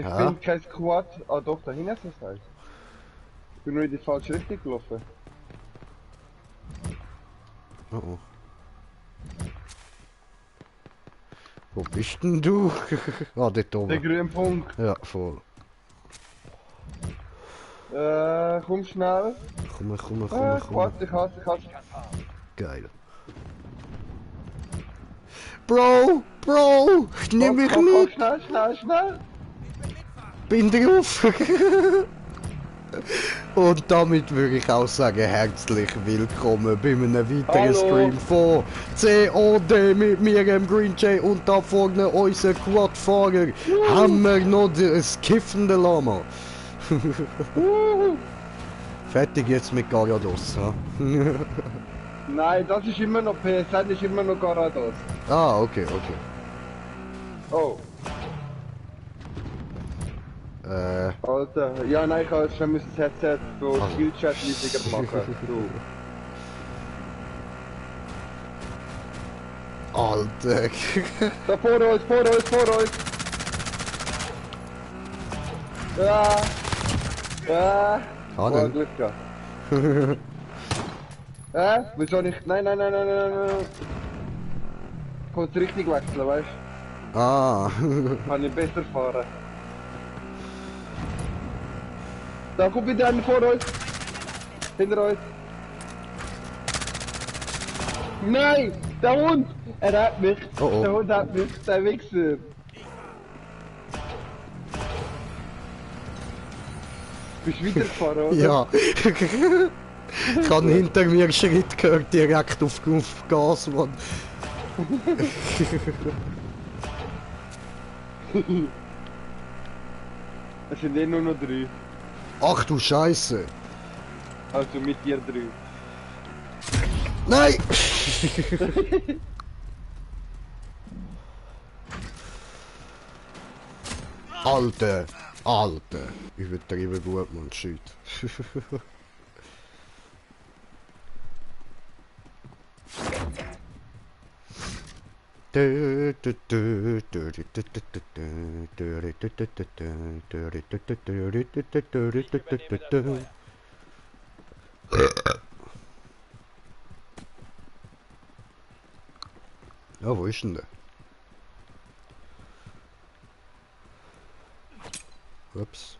Ich Ja. bin kein Squad. Ah doch, da hinten ist es halt. Ich bin nur in die falsche Richtung gelaufen. Oh oh. Wo bist denn du? Ah, dort Der oben. grüne Punkt. Ja, voll. Komm schnell. Komm. Warte, ich hasse. Geil. Bro! Nimm mich Komm, mit! schnell. Bin drauf! Und damit würde ich auch sagen, herzlich willkommen bei einem weiteren Hallo. Stream von COD mit mir, dem Green Jay, und da vorne unser Quadfahrer. Haben wir noch das kiffende Lama. Fertig jetzt mit Garados, ha? Nein, das ist immer noch PSN, ist immer noch Garados. Ah, okay. Oh, Alter. Ja, nein, ich habe schon das Headset für Skillchat leisiger machen. Du. Alter. Da vor uns. Ja. Oh, Kann Glück gehabt. Wieso nicht? Nein. Kannst richtig wechseln, weißt du? Ah. Kann ich besser fahren. Da kommt wieder einer vor uns. Hinter uns. Nein! Der Hund! Er hat mich! Oh oh. Der Hund hat mich! Der Wichser! Bist du weitergefahren, oder? Ja. Ich habe hinter mir einen Schritt gehört, direkt auf Gas, Mann. Es sind eh nur noch 3. Ach du Scheiße. Also mit dir 3. Nein! Alter. Übertrieben gut, man, shit. Ja, wo ist denn der? Ups.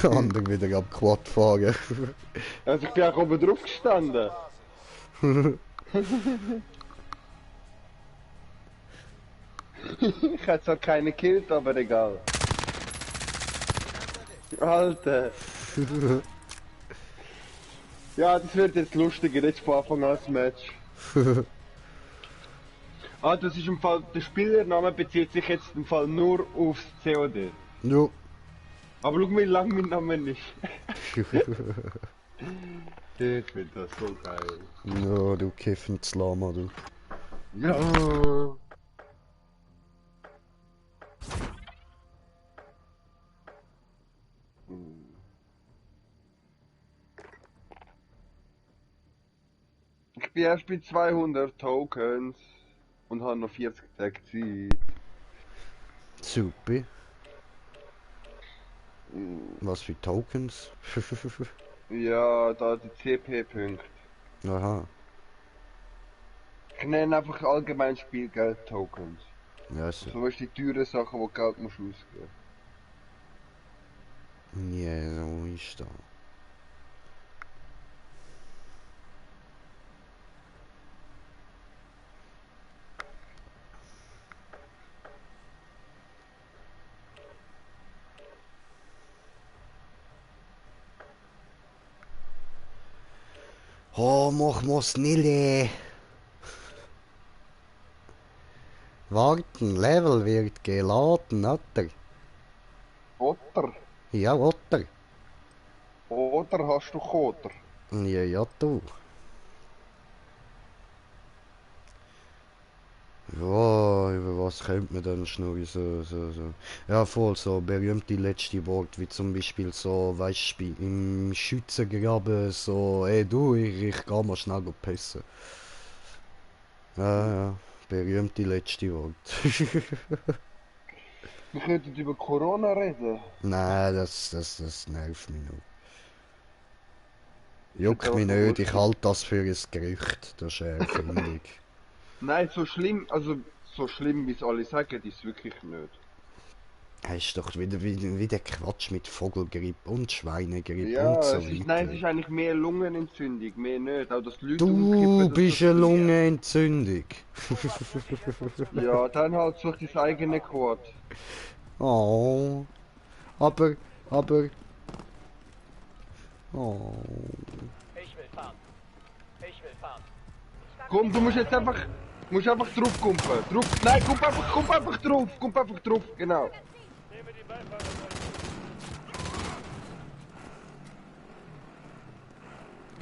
Der andere wieder am Quad fahren. Also ich bin auch oben drauf gestanden. Ich hätte zwar keine gekillt, aber egal. Alter. Ja, das wird jetzt lustiger, jetzt von Anfang an das Match. Ah, das ist im Fall, der Spielername bezieht sich jetzt im Fall nur aufs COD. Jo. Aber schau, wie lang mein Name ist. Ich finde das so geil. Ja, du kiffendes Lama, du. Ja. Ich bin erst bei 200 Tokens und habe noch 40 Tage Zeit. Super. Was für Tokens? Ja, da die CP-Punkte. Aha. Ich nenne einfach allgemein Spielgeld-Tokens. Ja, so. So ist die teuren Sachen, wo Geld musst ausgeben. Ja, so ist das. Oh, mach mal schnell. Warten, Level wird geladen, oder? Otter? Ja, oder? Oder hast du Koter? Ja, du. Ja, über was könnte man dann schnurren, so. Ja, voll, so berühmte letzte Worte, wie zum Beispiel so, weißt du, im Schützengraben, so, ey du, ich geh mal schnell pissen. Ja, berühmte letzte Worte. Wir könnten über Corona reden. Nein, das nervt mich noch. Ich find's Juckt mich einfach nicht, lustig. ich halte das für ein Gerücht, das ist eine Erfindung. Nein, so schlimm, also so schlimm wie es alle sagen, ist es wirklich nicht. Das ist doch wieder wie der Quatsch mit Vogelgrippe und Schweinegrippe und Ja, so nein, es weiter. ist eigentlich mehr Lungenentzündung, mehr nicht. Auch dass die Leute Du umkippen, dass bist das eine mehr. Lungenentzündung. Ja, dann halt such dein eigene Quad. Oh, aber, aber, oh. Ich will fahren. Ich will fahren. Komm, du musst einfach drauf kumpen. Drauf, nein, kump einfach drauf, genau. Nehme die Beifahrerseitige.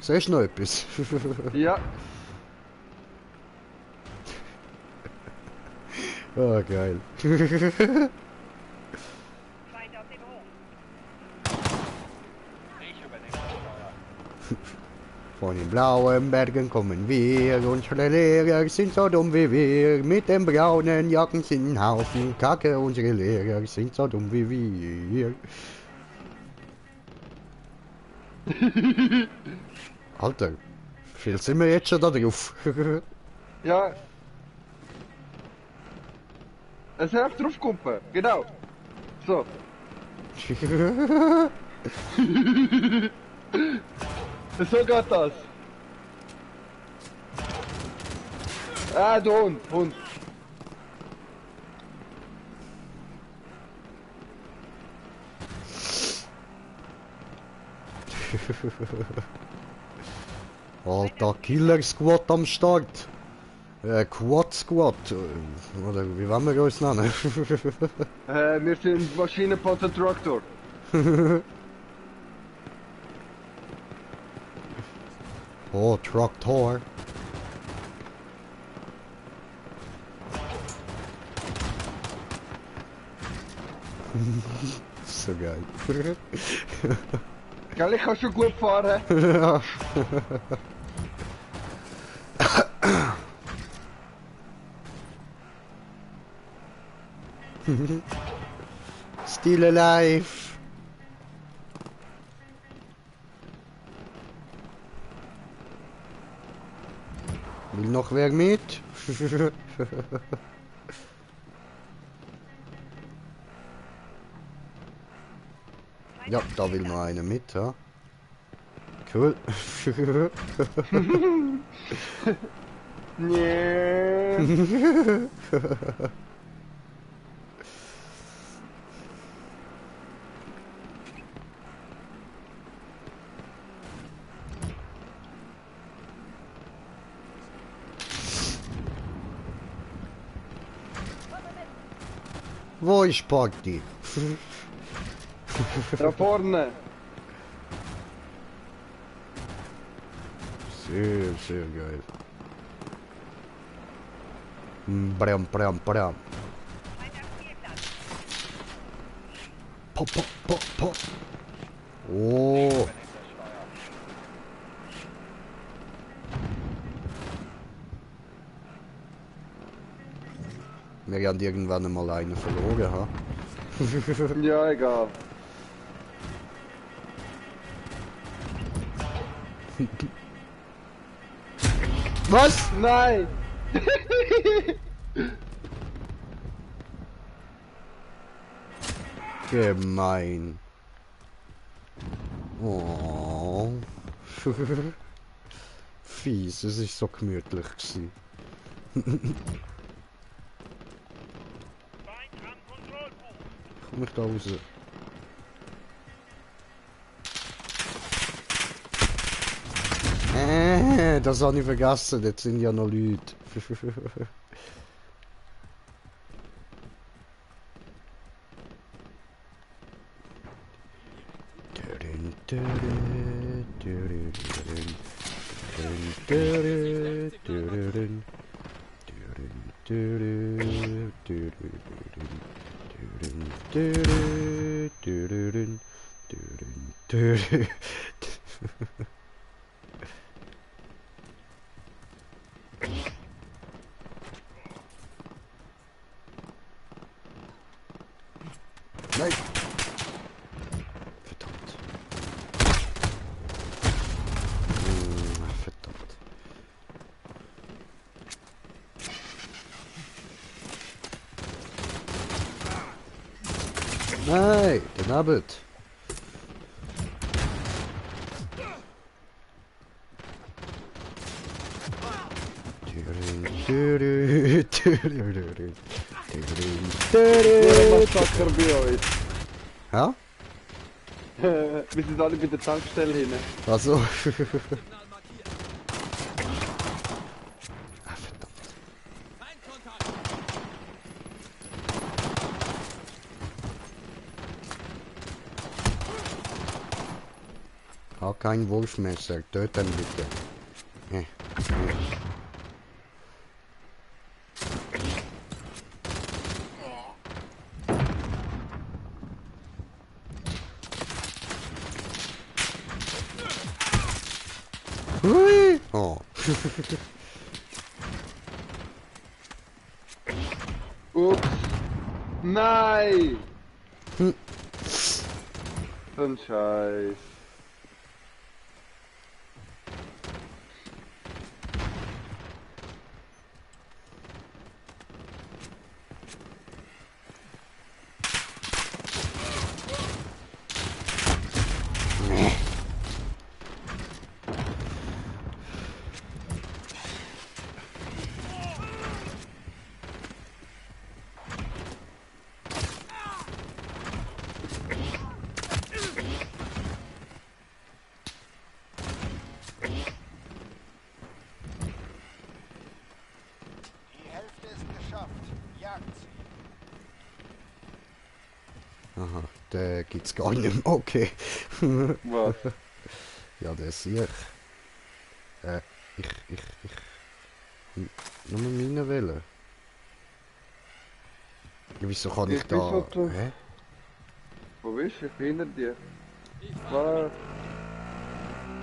Siehst du noch etwas? Ja, Oh, geil. Feind auf dem Hof. Ich übernehme das Steuer. Von den blauen Bergen kommen wir, unsere Lehrer sind so dumm wie wir. Mit den braunen Jacken sind ein Haufen Kacke, unsere Lehrer sind so dumm wie wir. Alter, viel sind wir jetzt schon da drauf. ja. Es einfach drauf kumpen, genau. So. So geht das. Ah, der Hund. Alter, Killer Squad am Start. Quad Squad. Oder wie wollen wir uns nennen? Wir sind Maschinenpanzer Traktor. Oh, Traktor. So geil. Gell, ich kann schon gut fahren. Ja. Still alive. Will noch wer mit? Ja, da will noch einer mit, ja. Cool. Nee. Wo ist Party? Da vorne. Sehr, sehr geil. Bram, bram, bram. Feind am Spielplatz. Pop, pop, pop, pop. Oh. Übernehme das Steuer. Wir haben irgendwann einmal einen verloren, ha? Ja, egal. Was? Nein. Gemein. Oh. Fies, es ist so gemütlich gewesen. Feind am Kontrollpunkt. Komm ich da raus? Das habe ich vergessen, jetzt sind ja noch Leute. Nein. Verdammt. Verdammt. Nein, daneben. Massaker bei uns. Ja? Wir sind alle bei der Tankstelle hin. Also. Ah, verdammt. Hab kein Wurfmesser, töten bitte. Hui! Oh. Ups. Nein! Hm. So ein Scheiß. Die Hälfte ist geschafft. Jagt sie. Aha, der gibt's gar nicht mehr. Okay. Was? Ja, der ist hier. Nur meine Welle. Ja, wieso kann ich Ich weiß, da... was du- Hä? Wo bist du? Ich bin hinter dir. Warte.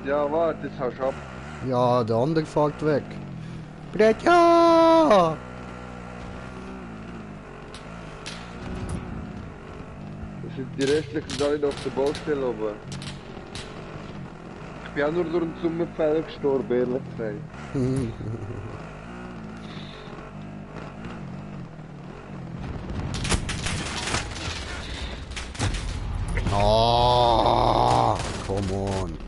Ja, warte, jetzt haust du ab. Ja, der andere fährt weg. Brett, ja! Das sind die restlichen alle noch auf der Baustelle oben. Ich bin auch nur durch den Sommerfeld gestorben, ehrlich gesagt. Oh, come on.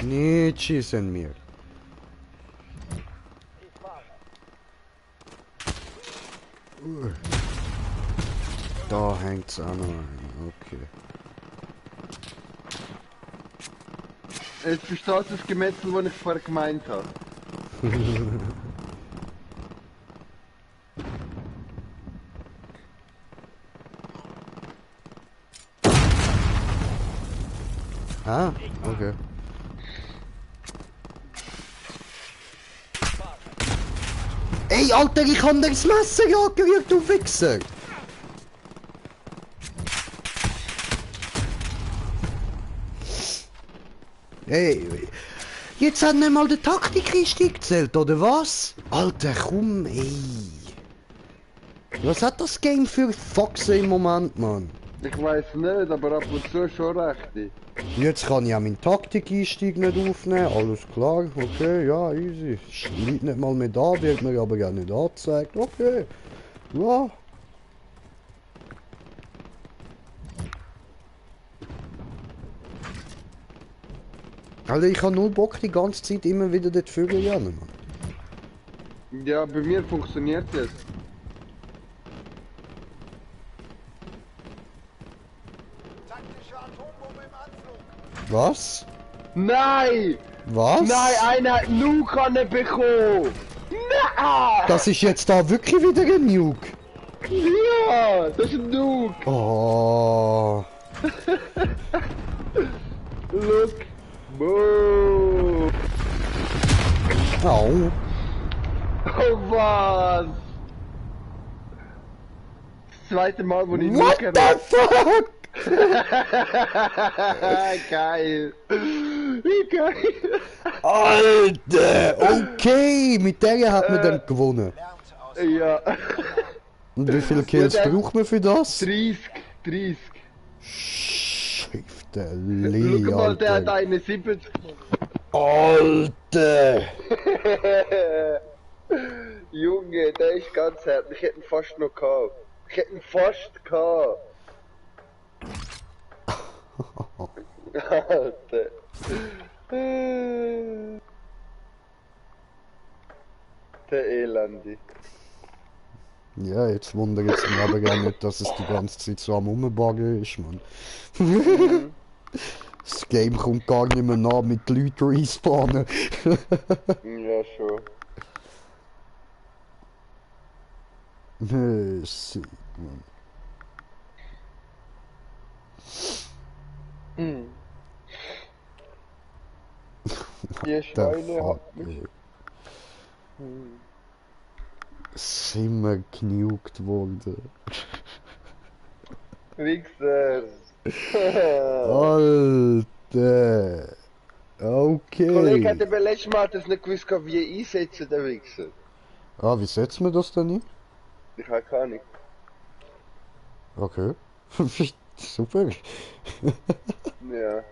Nicht schießen mir. Da hängt's auch noch ein. Okay. Jetzt verstehst du das Gemetzel, das ich vorher gemeint habe. Ah, okay. Ey, Alter, ich hab dir das Messer angerührt, du Wichser! Ey, jetzt hat nicht mal der Taktik-Einstieg gezählt, oder was? Alter, komm, ey. Was hat das Game für Foxen im Moment, Mann? Ich weiß nicht, aber ab und zu schon recht. Jetzt kann ich auch meinen Taktik-Einstieg nicht aufnehmen, alles klar, okay, ja, easy. Liegt nicht mal mehr da, wird mir aber gar nicht angezeigt, okay. Ja. Also ich habe null Bock die ganze Zeit immer wieder dort Vögel jagen, Mann. Ja, bei mir funktioniert es. Taktische Atombombe im Anflug. Was? Nein! Was? Nein, einer hat Nuke bekommen! Nein! Das ist jetzt da wirklich wieder ein Nuke. Ja, das ist ein Nuke! Oh. Look! Boom! Au. Oh was! Das zweite Mal, wo ich What Nuke the fuck? Geil! Wie geil! Alter! Okay, mit der hat man dann gewonnen. Lernt aus Ja, Und wie viele Kills Ja, der- braucht man für das? 30, 30. Schifte Schau mal, der hat Alter. 71 Alter! Junge, der ist ganz hart. Ich hätte ihn fast noch gehabt. Ich hätte ihn fast gehabt. Alter. Der Elende. Ja, jetzt wundert es mich aber gar nicht, dass es die ganze Zeit so am Rumbuggen ist, man. Das Game kommt gar nicht mehr nach mit Leuten respawnen. Ja, schon. Shit, man. Die The Schweine fuck, hat mich. ey. Sind wir genugt worden? Wichser. Alter! Okay! Kollege hat eben letztes Mal das nicht gewusst, wie einsetzen, der Wichser. Ah, wie setzen wir das denn ein? Ich habe keine Ahnung. Okay. Super. Ja.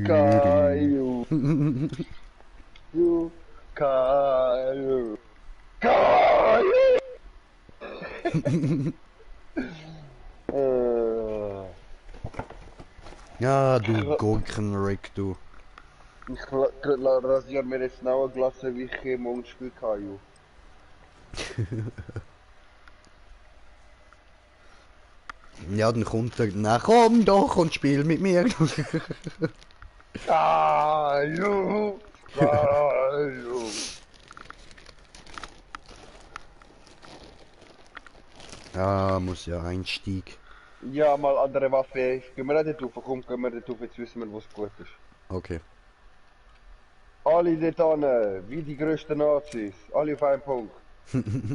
Caio. You Caio. Caio. Ja, du Gurkenrick, du. Ich rasiere mir jetzt noch eine Glasse, wie ich morgen spiele, Caio. Ja, dann kommt er. Na komm doch und spiel mit mir. Caio. Caio. Ja, muss ja Einstieg. Ja, mal andere Waffe. Gehen wir nicht rauf, komm, gehen wir nicht rauf, jetzt wissen wir, was gut ist. Okay. Alle dort hin, wie die größten Nazis. Alle auf einen Punkt.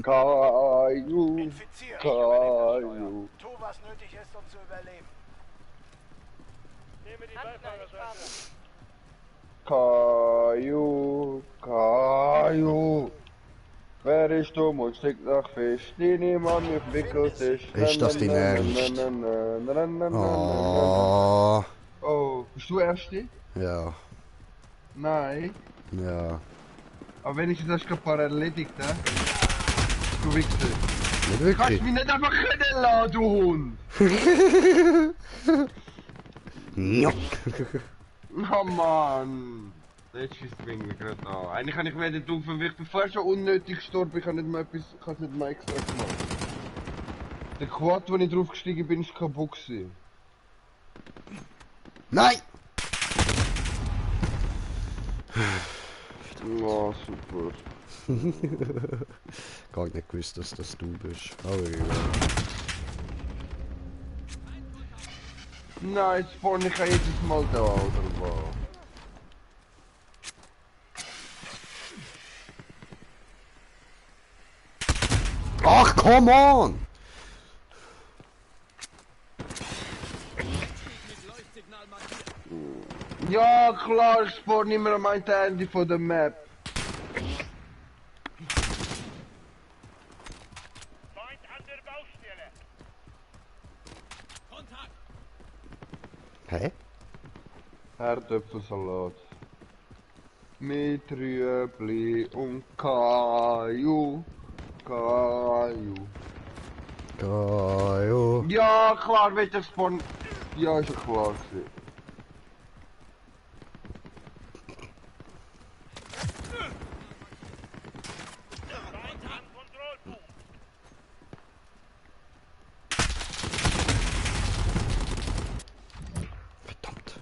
Caio. Infiziert. Caio. Tu, was nötig ist, um zu überleben. Caio. Caio. Wer ist dumm und steckt nach Fisch? Die niemand auf Wickeltisch. Ist das dein Ernst? Oh, Oh, bist du Erste? ja, Nein. ja. Aber wenn ich das ein paar erledigt, hä? Du Wichser. Nicht Du wirklich. kannst mich nicht einfach können lassen, du Hund! Ja. Oh Mann! Jetzt schießt mich gerade an. Eigentlich kann ich mir nicht rufen, weil ich bin vorher schon unnötig gestorben, ich kann nicht mal etwas, ich kann nicht mal extra gemacht. Der Quad, wo ich drauf gestiegen bin, ist kaputt gewesen. Nein! Ja, super. Gar nicht gewusst, dass das du bist. Oh, ja. Nein, jetzt spawn ich jedes Mal da, oder was? Ach, come on! Ja, klar, ich spawn immer am einen Ende von der Map. Feind an der Baustelle. Hä? Herdöpfelsalat. Mit Rüebli und Kaju. Kaju. Geil. Ja, klar, wird der Spawn. Ja, ist ja klar gewesen. Verdammt.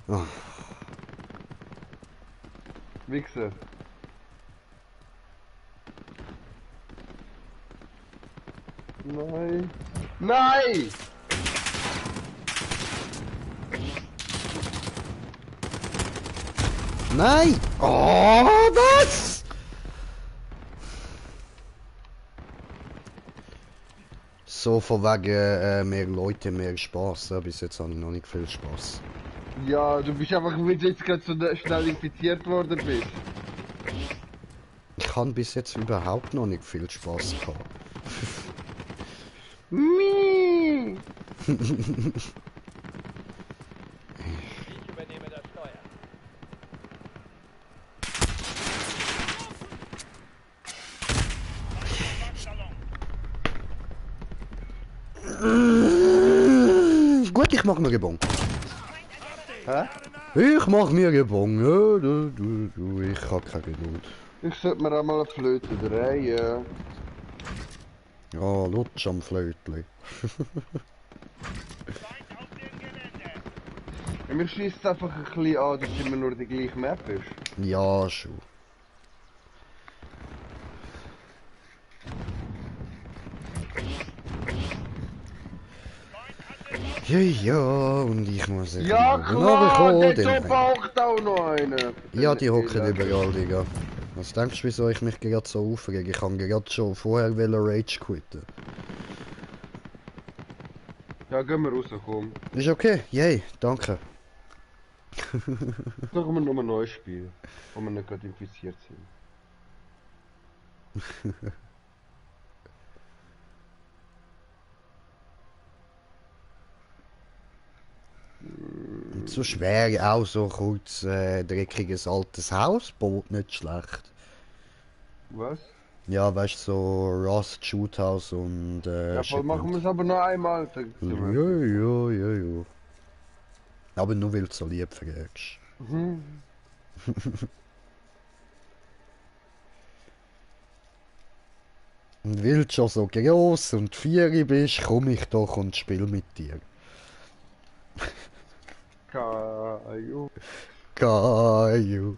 Oh. Wichser. Nein. Nein! Nein! Oh, was? So von wegen mehr Leute, mehr Spaß. Ja, bis jetzt habe ich noch nicht viel Spaß. Ja, du bist einfach, weil du jetzt gerade so schnell infiziert worden bist. Ich habe bis jetzt überhaupt noch nicht viel Spaß gehabt. Mii! Ich übernehme das Steuer. Gut, ich mach mir Gebon. Hä? Ich mach mir Gebon. Ja, ich hab keine Geduld. Ich sollte mir auch mal eine Flöte drehen. Ja, lutsch am Flötli. Ja, mir schießt es einfach ein bisschen an, dass immer nur die gleiche Map ist. Ja, schon. Ja, ja, und ich muss jetzt Ja mal klar, runterkommen, der dann- Job braucht auch noch einen. Ja, die hocken überall, Digga. Was denkst du, wieso ich mich gerade so aufrege? Ich kann gerade schon vorher Rage quitten. Ja, gehen wir raus, komm. Ist okay, yay, danke. Machen wir nur ein neues Spiel, wo wir nicht gerade infiziert sind. Und so schwer auch so kurz dreckiges altes Haus, baut nicht schlecht. Was? Ja, weißt du, so Rust, Shoothouse und Ja, voll machen wir es aber noch einmal. Dann sind wir- Ja. Aber nur weil du so lieb fragst. Mhm. Und weil du schon so gross und fierig bist, komm ich doch und spiel mit dir. Kaju. Kaju.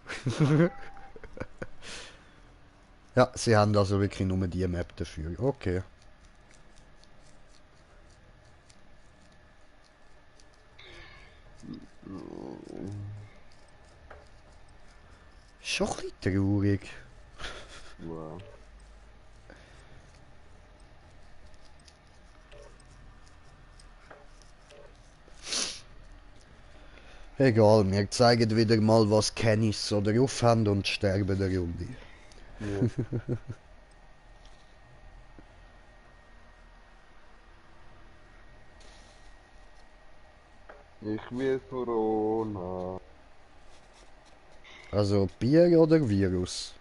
Ja, sie haben also wirklich nur die Map dafür. Okay. Schon ein bisschen traurig. Wow. Egal, wir zeigen wieder mal, was Kennys so drauf haben und sterben der Runde. Ja. Ich will Corona. Also Bier oder Virus?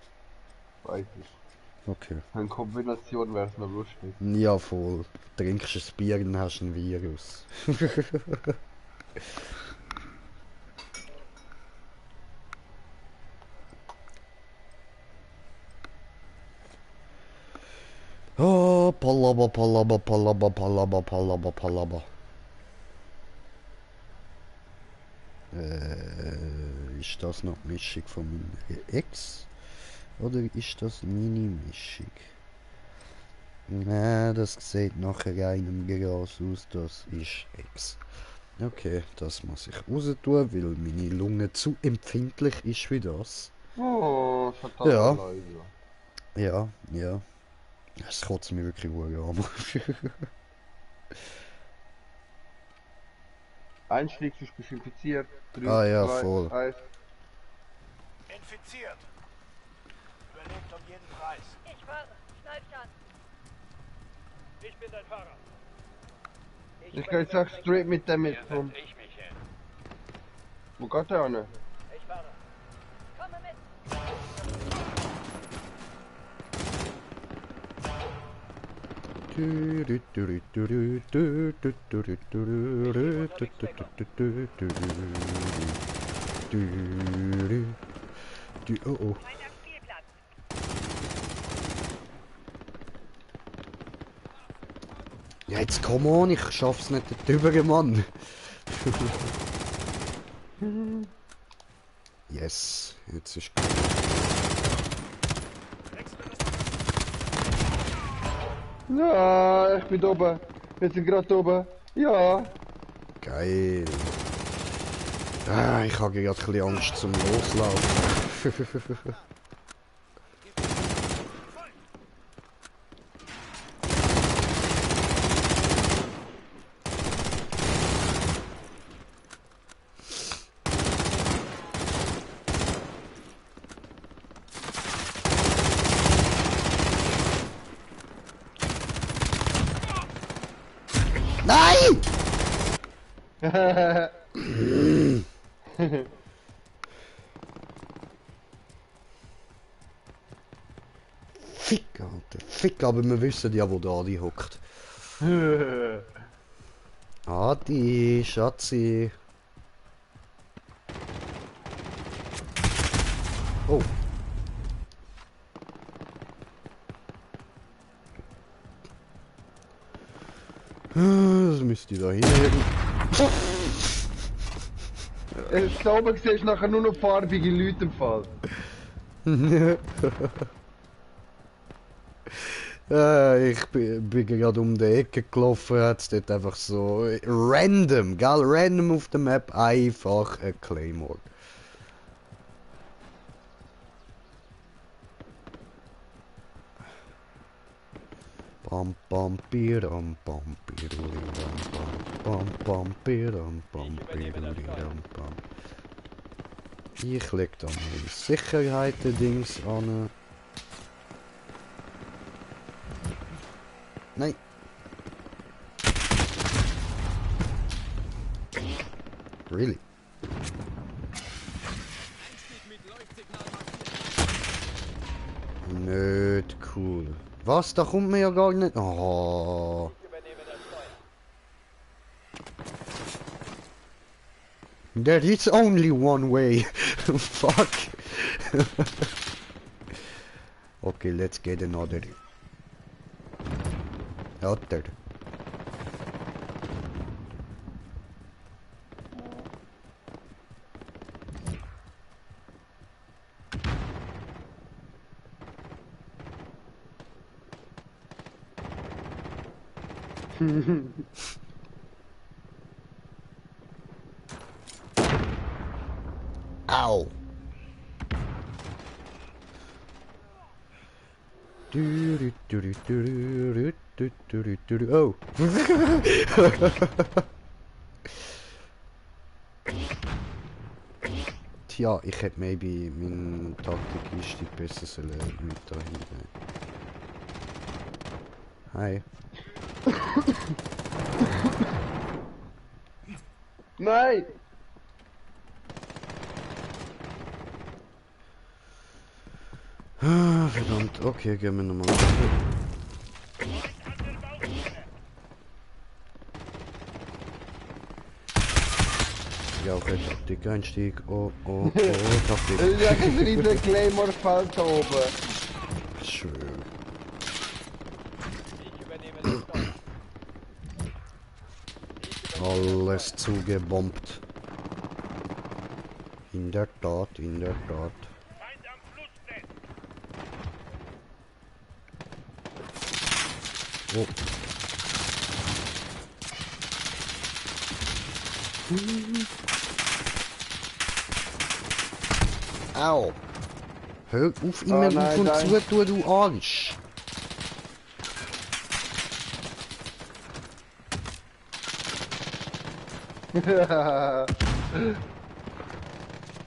Beides. Okay. In Kombination wäre es noch lustig. Ja, voll. Trinkst ein Bier, dann hast du ein Virus. Oh, Palaba. Ist das noch die Mischung von meiner Ex? Oder ist das meine Mischung? Nein, das sieht nachher einem Gras aus, das ist Ex. Okay, das muss ich raus tun, weil meine Lunge zu empfindlich ist für das. Oh, verdammt Ja. Leute. Ja. Es kotzt mir wirklich an. Einstieg, du bist infiziert. 3, Ah ja, 2, voll. 1. Infiziert. Überlebt um jeden Preis. Ich fahre. Schneid an. Ich bin dein Fahrer. Ich gehe jetzt auch straight mit dem mit. Hier setze ich mich hin. Wo geht der an? Ich fahre. Komme mit. Oh oh. Ja, jetzt komm on, ich schaff's nicht drüber, Mann. Yes, jetzt ist gut. Ja, ich bin oben. Wir sind gerade oben. Ja. Geil. Ah, ich habe gerade ein bisschen Angst zum Loslaufen. Nein! Fick, Alter. Fick, aber wir wissen ja, wo der Adi hockt. Adi, Schatzi. Oh. Das müsste ich da hinlegen. Da oben siehst du nachher nur noch farbige Leute im Fall. Ich bin gerade um die Ecke gelaufen, hat's dort einfach so random, gell? Random auf der Map einfach ein Claymore. Bam bam piram bam piruliram bam bam piram bam piruliram bam. Ich leg da mal Sicherheiten-Dings an. Nein. Really? Nicht cool. Was? Da kommt mir ja gar nicht. Oh. Ich übernehme das Steuer. There is only one way. Fuck. Okay, let's get another. Other. Ow. Oh. Tja, ich hätte maybe meine Taktik besser sollen mit dahin nehmen. Hi. Nein! Ah, verdammt, okay, gehen wir nochmal. Ja, okay, Taktik-Einstieg. Oh, oh, oh, Taktik. Ja, ein riesiger Claymore-Feld da oben. Schön. Ich übernehme das Steuer. Alles zugebombt. In der Tat, in der Tat. Oh. Au. Hör auf, immer Oh, nein, auf und nein. zu tun, du Arsch.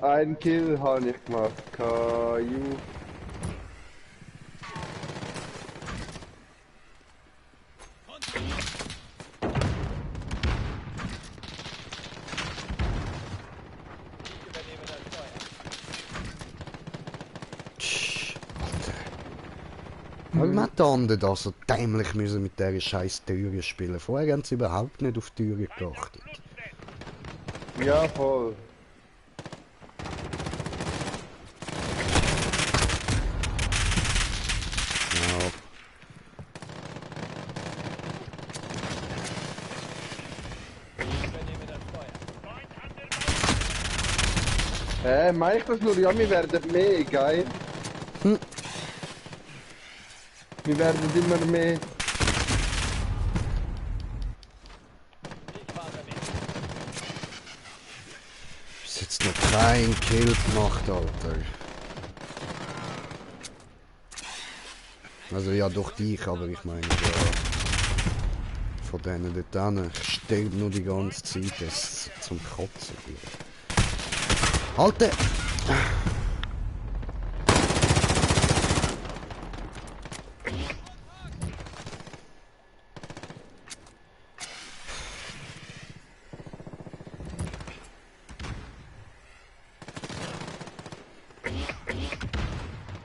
Ein Kill habe ich gemacht. KU. Ich übernehme das Steuer. Tsch, Alter. Aber man hat da so dämlich müssen mit dieser scheiß Türe spielen. Vorher haben sie überhaupt nicht auf die Türe geachtet. Ja, voll. Ja, Ich übernehme das Feuer. Meine ich das nur? Ja, wir werden mehr, geil. Wir werden immer mehr. Ich fahre mit. bis jetzt noch kein Kill gemacht, Alter. Also ja, doch dich, aber ich meine, ja, von denen dort hin. Ich sterbe nur die ganze Zeit, das ist zum Kotzen. Alter!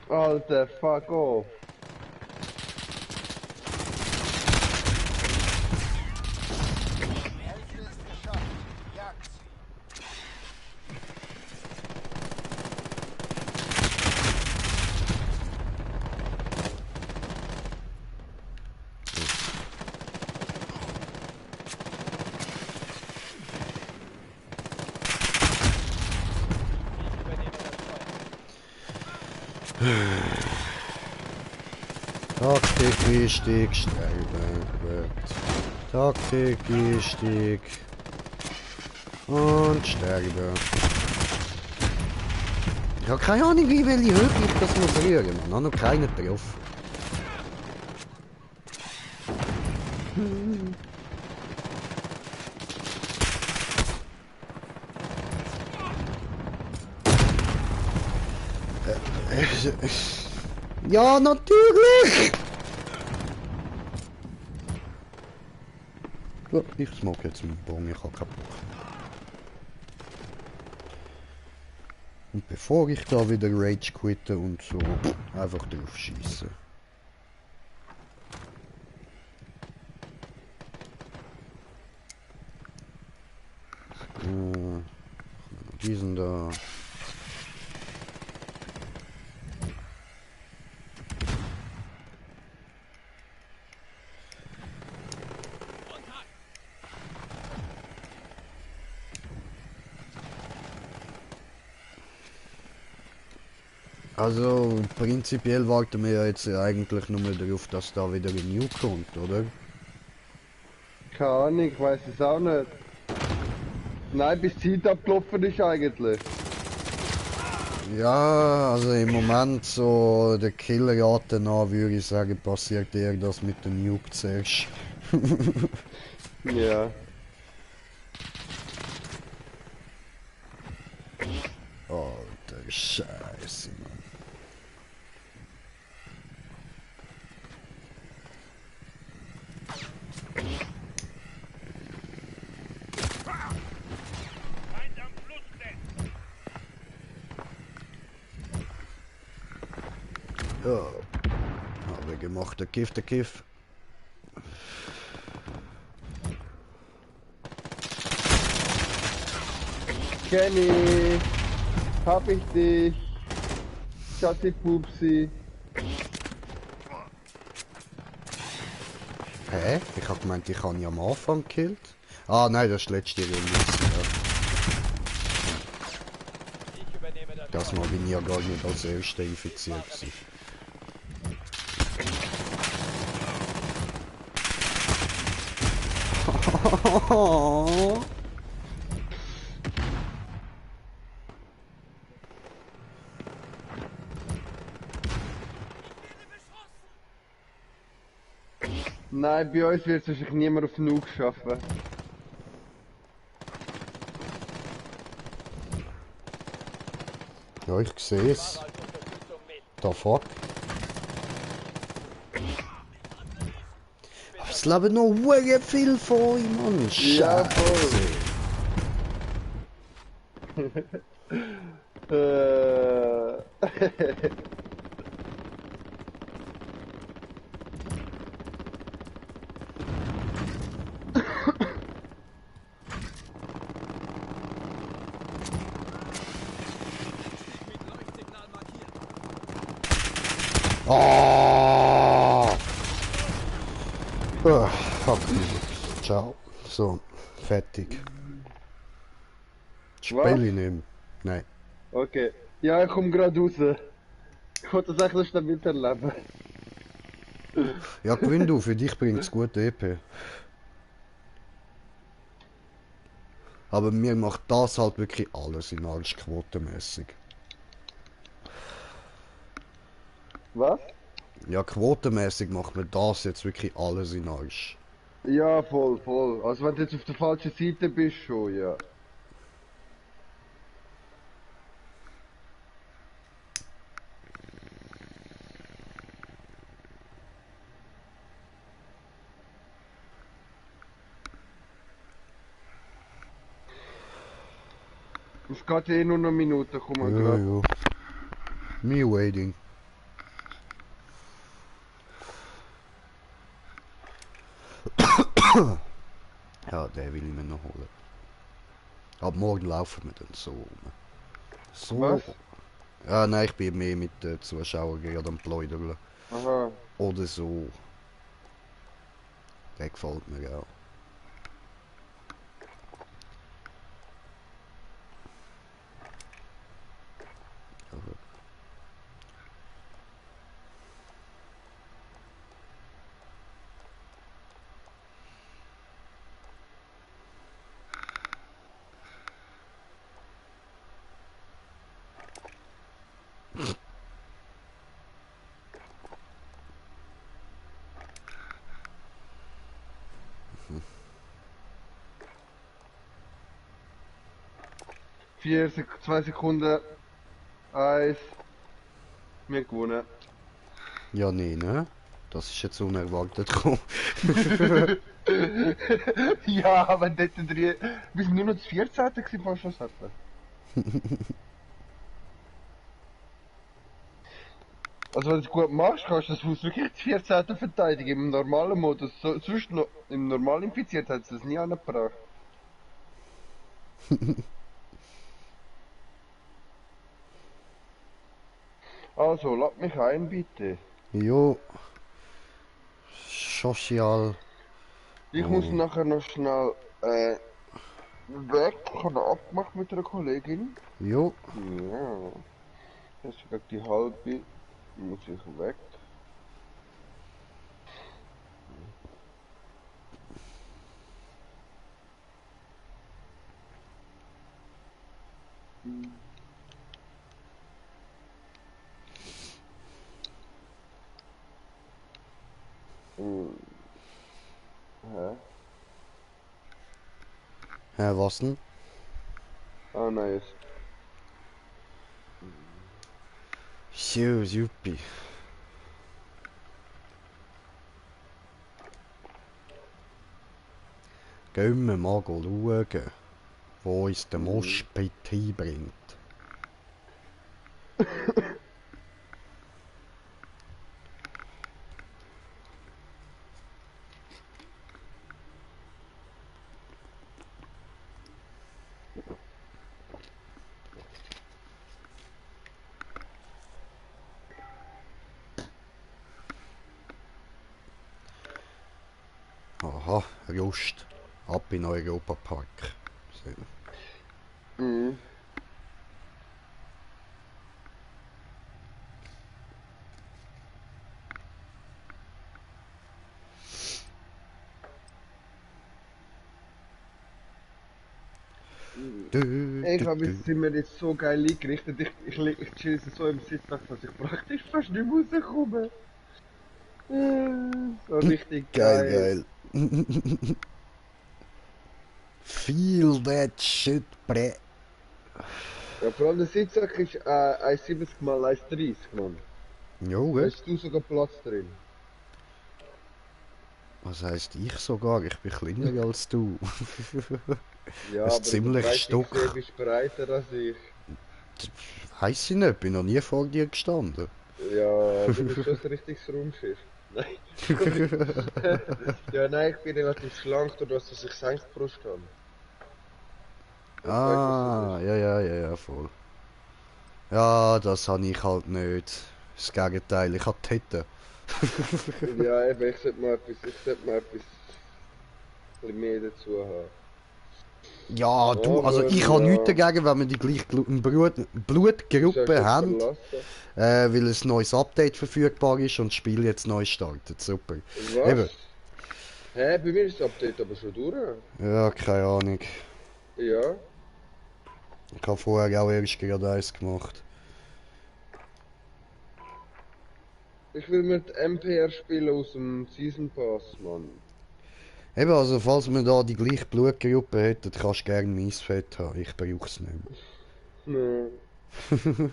Alter, fuck off. Die Hälfte ist geschafft. Jagt sie. Ich übernehme das Feuer. Taktik wichtig, sterben wird. Taktik wichtig. Und sterben. Ich habe keine Ahnung, wie welche Höhe ich das muss rühren. Man hat noch keinen getroffen. Ja, natürlich! So, ich smoke jetzt einen Bon, ich habe keinen Bock. Und bevor ich da wieder Rage quitte und so, einfach drauf schießen. Diesen da. Also prinzipiell warten wir ja jetzt eigentlich nur darauf, dass da wieder ein New kommt, oder? Keine Ahnung, ich weiß es auch nicht. Nein, bis die Zeit abgelaufen ist eigentlich. Ja, also im Moment so der Killerrate nach würde ich sagen, passiert eher das mit dem Nuke zuerst. Ja. Alter Scheiße, Mann. Ja, habe gemacht, der Kiff. Kenny, hab ich dich. Schatzi Pupsi. Hä? Ich hab gemeint, ich habe ihn am Anfang gekillt. Ah nein, das ist die letzte Release. Ja. Ich übernehme das Das Feuer. Mal bin ich ja gar nicht als Erster infiziert gewesen. Nein, bei uns wird sich niemand auf Nuke schaffen. Ja, ich sehe es. Fahre als Unterstützung mit. Da fuck. Aber es leben noch sehr viel von euch, Mann. Ja, Scheiße. Oh! Fuck. Ciao. So, fertig. Spiele ich nicht mehr. Nein. Okay. Ja, ich komm gerade raus. Ich wollte das eigentlich schnell miterleben. Ja, gewinn du, für dich bringt's gute EP. Aber mir macht das halt wirklich alles in alles quotenmäßig. Was? Ja, quotenmäßig macht mir das jetzt wirklich alles in Arsch. Ja, voll, voll. Also wenn du jetzt auf der falschen Seite bist, schon, ja. Es geht eh nur noch eine Minute, komm mal Ja, gerade. ja. Me waiting. Ja, den will ich mir noch holen. Ab morgen laufen wir dann so rum. So. Was? Ja, nein, ich bin mehr mit den Zuschauern gerade am Pläudern. Aha. Oder so. Der gefällt mir auch. Aber Zwei Sekunden. Eins. Wir gewonnen. ja, nee, ne? Das ist jetzt unerwartet gekommen. Ja, aber dort drei. Wir sind nur noch das 14. gewesen von Schlusssetzen. Also wenn du es gut machst, kannst du das Haus wirklich das 14. verteidigen im normalen Modus. So, sonst noch im normal infiziert hat es das nie angebracht. Also, lad mich ein, bitte. Jo. Social. Ich muss nachher noch schnell weg. Ich habe noch abgemacht mit einer Kollegin. Jo. Ja. Das ist gerade die halbe. Muss ich weg. Hä? Hä, was denn? Ah, nice. So, supi. Gehen wir mal schauen, wo uns der Moschpit hinbringt. Aha, Just. Ab in Europapark. So. Mhm. Ich habe jetzt sind wir jetzt so geil eingerichtet. Ich chill so im Sitz, dass ich praktisch fast nicht mehr rauskomme. So richtig Geil, geil. Feel that shit, bre. Ja, vor allem der Sitzsack ist 1,70 mal 1,30, Mann. Jo, Da gell? ist du sogar Platz drin. Was heisst ich sogar? Ich bin kleiner als du. Ja, Das ist aber ziemlich der Stock. Du bist breiter als ich. Heiss ich nicht, bin noch nie vor dir gestanden. Ja, du bist schon ein richtiges Raumschiff. Nein. Ja, nein, ich bin relativ schlank, dadurch, dass ich Senkbrust habe. Ah, ja, voll. Ja, das habe ich halt nicht. Das Gegenteil, ich hab die Hette. Ja, eben, ich sollte mal etwas bisschen mehr dazu haben. Ja, du, also Aber ich habe nichts ja, dagegen, wenn wir die gleiche du sollst Blutgruppe dich haben, verlassen. weil ein neues Update verfügbar ist und das Spiel jetzt neu startet. Super. Was? Eben. Hä, bei mir ist das Update aber schon durch. Ja, keine Ahnung. Ja. Ich habe vorher auch erst gerade eins gemacht. Ich will mit MPR spielen aus dem Season Pass, Mann. Eben, also falls wir da die gleiche Blutgruppe hätten, kannst du gerne Maisfett haben. Ich brauch's nicht Nee. mehr.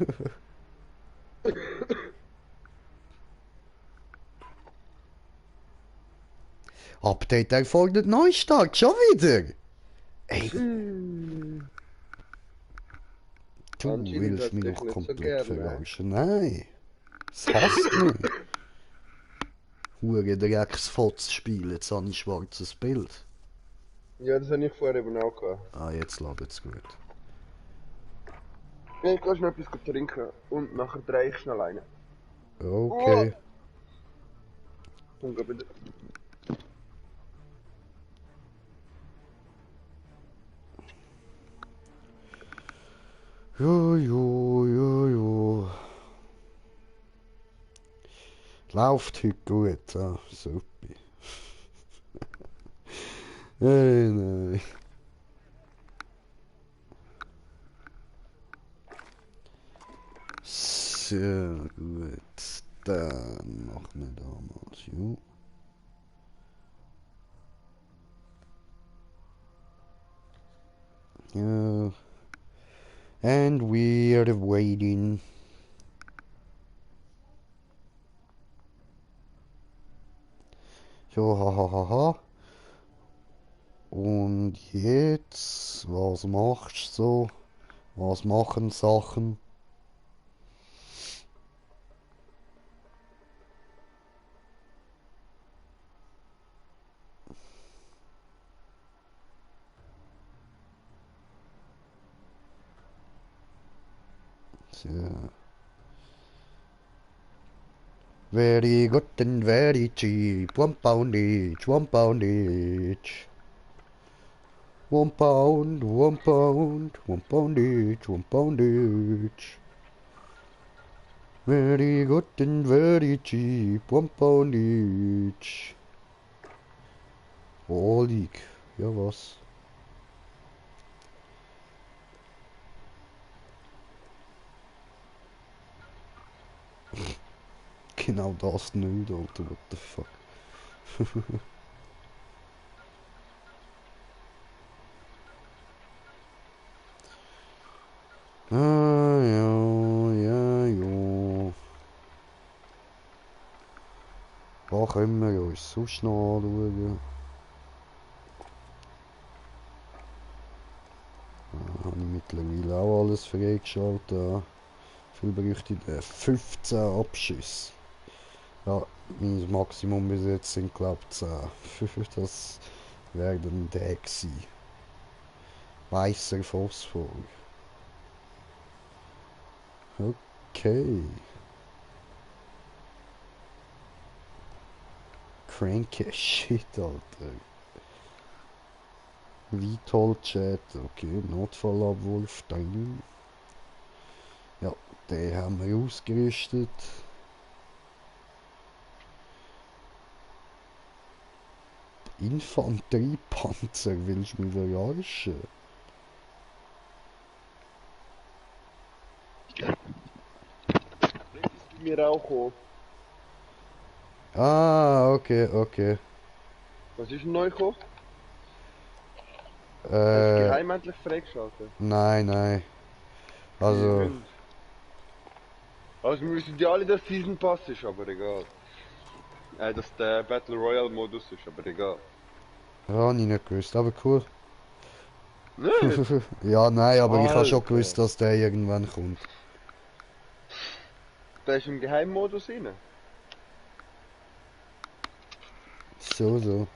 Update erfolgt Neustart, schon wieder! Ey, du Anscheinend willst hat mich dich noch nicht so komplett gerne. verarschen. Nein, es hasst mich. Hure Drecksfotz-Spiel, jetzt habe ich schwarzes Bild. Ja, das habe ich vorher eben auch gehabt. Ah, jetzt ladet's gut. Ja, ich kann schnell etwas trinken und nachher drehe ich schnell rein. Okay. Und geh wieder. Jo, jo, jo, jo. Läuft heute gut, ah, super. Nein. So, gut. Dann machen wir da mal so. Ja. And we're waiting. So, hahaha. Und jetzt, was machst du so? Was machen Sachen? So. Very good and very cheap. 1 pound each, 1 pound each. 1 pound, 1 pound, 1 pound each, 1 pound each. Very good and very cheap, 1 pound each. Oh, lieg. Ja, was? Genau das nicht, Alter, what the fuck. Ah, ja, ja, ja. Was können wir uns sonst noch anschauen? Habe ich mittlerweile auch alles freigeschaltet. Viel berüchtigte 15 Abschüsse. Ja, mein Maximum bis jetzt sind glaube ich 10. Das werden der gewesen. Weißer Phosphor. Okay. Cranky Shit, Alter. Vital Chat, okay. Notfallabwurf, dann. Ja, den haben wir ausgerüstet. Infanteriepanzer, willst du mich verarschen? Das ist bei mir auch gekommen. Ah, okay, okay. Was ist denn neu gekommen? Hast du Äh, geheim endlich freigeschaltet? nein, nein. Also, Also wir wissen ja alle, dass Season Pass ist, aber egal. Dass der Battle Royale Modus ist, aber egal. ja, habe ich nicht gewusst, aber cool. Nicht? Ja, nein, aber ich habe schon Alter. gewusst, dass der irgendwann kommt. Der ist im Geheimmodus rein. So, so.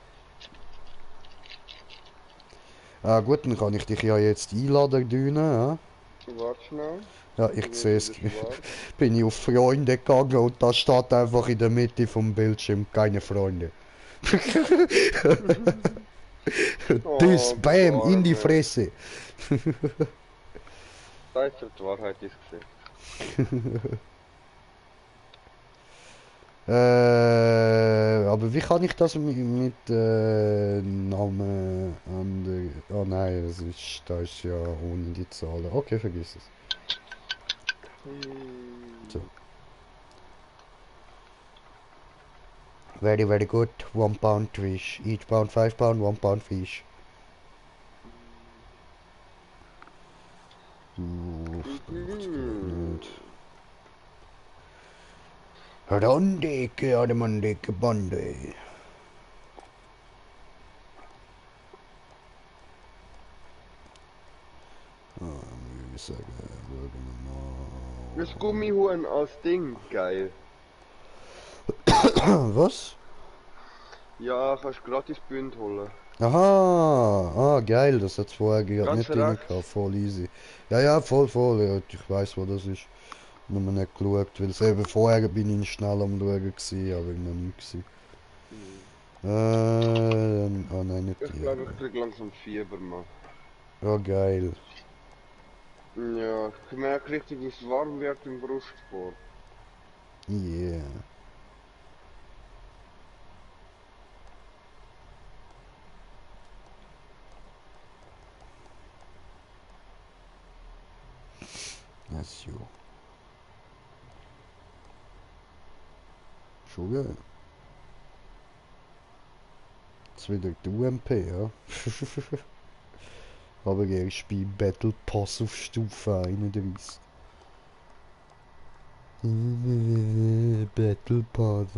Ah, gut, dann kann ich dich ja jetzt einladen, Düne, ja? Warte schnell. Ja, ich sehe es. Das ist wahr. Bin ich auf Freunde gegangen und da steht einfach in der Mitte vom Bildschirm keine Freunde. Das, Oh, du bam, in die Arme. Fresse. Da ist die Wahrheit ins Gesicht. Aber wie kann ich das mit Namen an der... Oh nein, das ist ja ohne die Zahlen. Okay, vergiss es. So. Very, very good. 1 pound fish. Each pound 5 pound, 1 pound fish. Uff, das geht nicht. Rondeke, Ademandeke, Bande. Ich sage, Das Gummihuhn als Ding, geil. was? Ja, kannst gratis Bünd holen. Aha, geil, das hat's vorher gerade Ganz nicht drin rechts. gehabt, voll easy. Ja, voll, ja, ich weiß, wo das ist. Nur nicht geschaut, weil es eben vorher bin ich schnell am Schauen gewesen, aber ich noch nie gewesen. Oh nein, nicht Ich die. glaube, ich krieg langsam Fieber, Mann. Oh geil. Ja, ich merke richtig, wie es warm wird im Brustkorb. Yeah. That's you. Schon geil. Jetzt wieder die UMP, ja. Aber ich spiele Battle Pass auf Stufe 31. Battle Pass.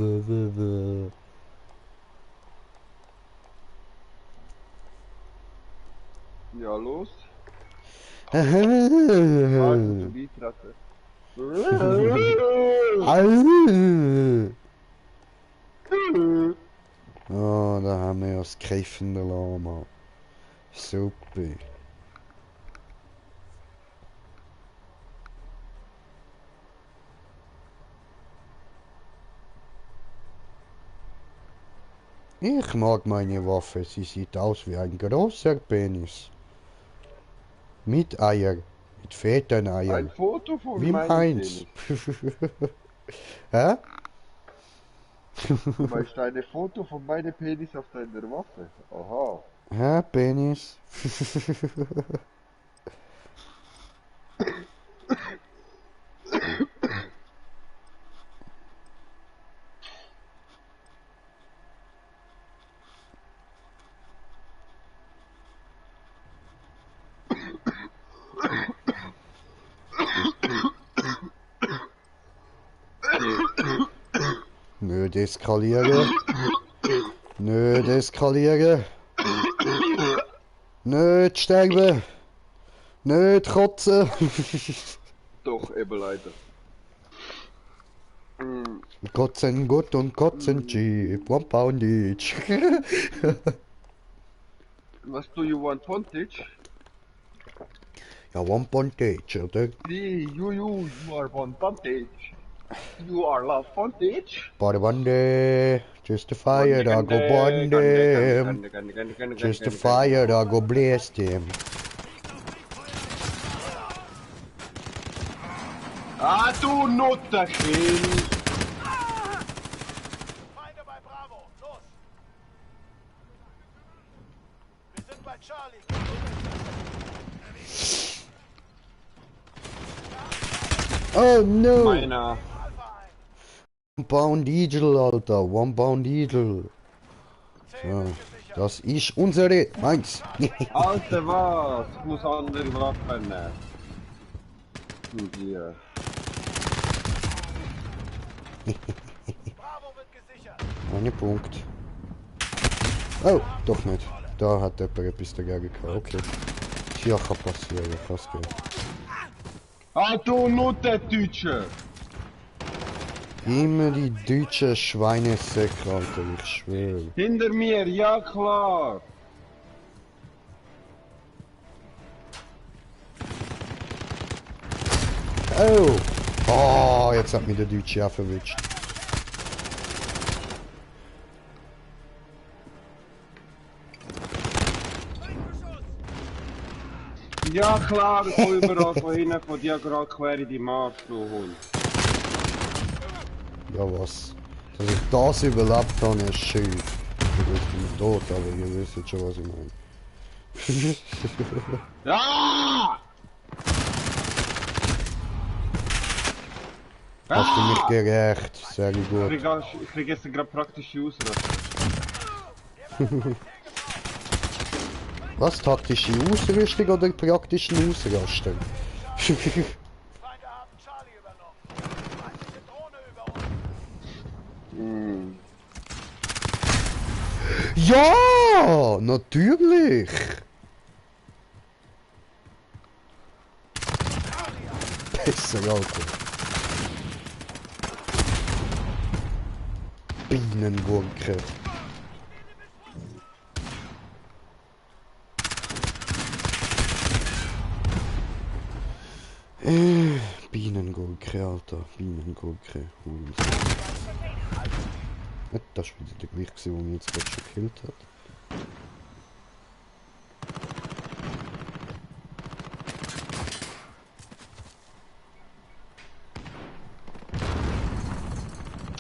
Ja, los. Also, beitreten. Oh, da haben wir ja das greifende Lama. Super. Ich mag meine Waffe, sie sieht aus wie ein großer Penis. Mit Eier. Mit fetten Ein Eiern. Foto von Wie meinem Heinz. Penis. Hä? Du meinst ein Foto von meinem Penis auf deiner Waffe? Aha. Hä, Penis? Nicht eskalieren. Nicht eskalieren. Nicht sterben. Nicht kotzen. Doch, eben leider. Kotzen gut und kotzen cheap. 1 pound each. Was do you want, Pontage? Ja, 1 pound each, oder? You are want Pontage. You are love Pontage? Bande. Just a fire, I go burn them. Just a fire, I go blaze them. Ah, du Nutterchen! Feinde bei Bravo. Los. Wir sind bei Charlie. Oh no! Meiner. Alpha 1 pound Eagle, Alter. 1 pound Eagle. 1. 10 Ja, ist gesichert. das ist unsere. Meins. Alter, was? Ich muss andere Waffen nehmen. Mit dir. Bravo wird gesichert. Ein Punkt. Oh, doch nicht. Da hat jemand etwas dagegen gehabt. Okay. Ja, kann passieren. Kann's gehen. Ah, du Nutterdeutsche! Immer die deutschen Schweinesäcke, Alter. Ich schwöre. Hinter mir, ja klar! Oh! Oh, jetzt hat mich der Deutsche auch verwitscht. Ja klar, ich komme überall von hinten von diagonal quer in die Marsch, du Hund. Ja was? Dass ich das überlebt habe, ist schön. Ich bin tot, aber ihr wisst schon, was ich meine. Ja! Hast du mich gerecht? Sehr gut. Ich krieg jetzt gerade praktische Ausrüstung. Was? Taktische Ausrüstung oder praktische Ausrüstung? Feinde haben Charlie übernommen. Feindliche Drohne über uns. Ja! Natürlich! Besser, Alter. Bienengurke. Bienengurke, Alter. Bienengurke. Das war wieder der gleiche, der mich jetzt gerade schon gekillt hat.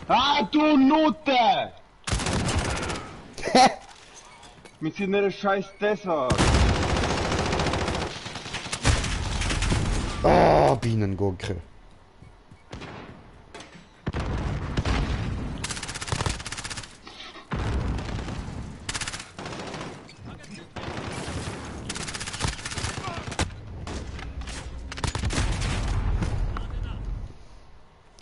Ah, du Nutte! Mit seiner scheiß Desert. Ah, Bienengurke.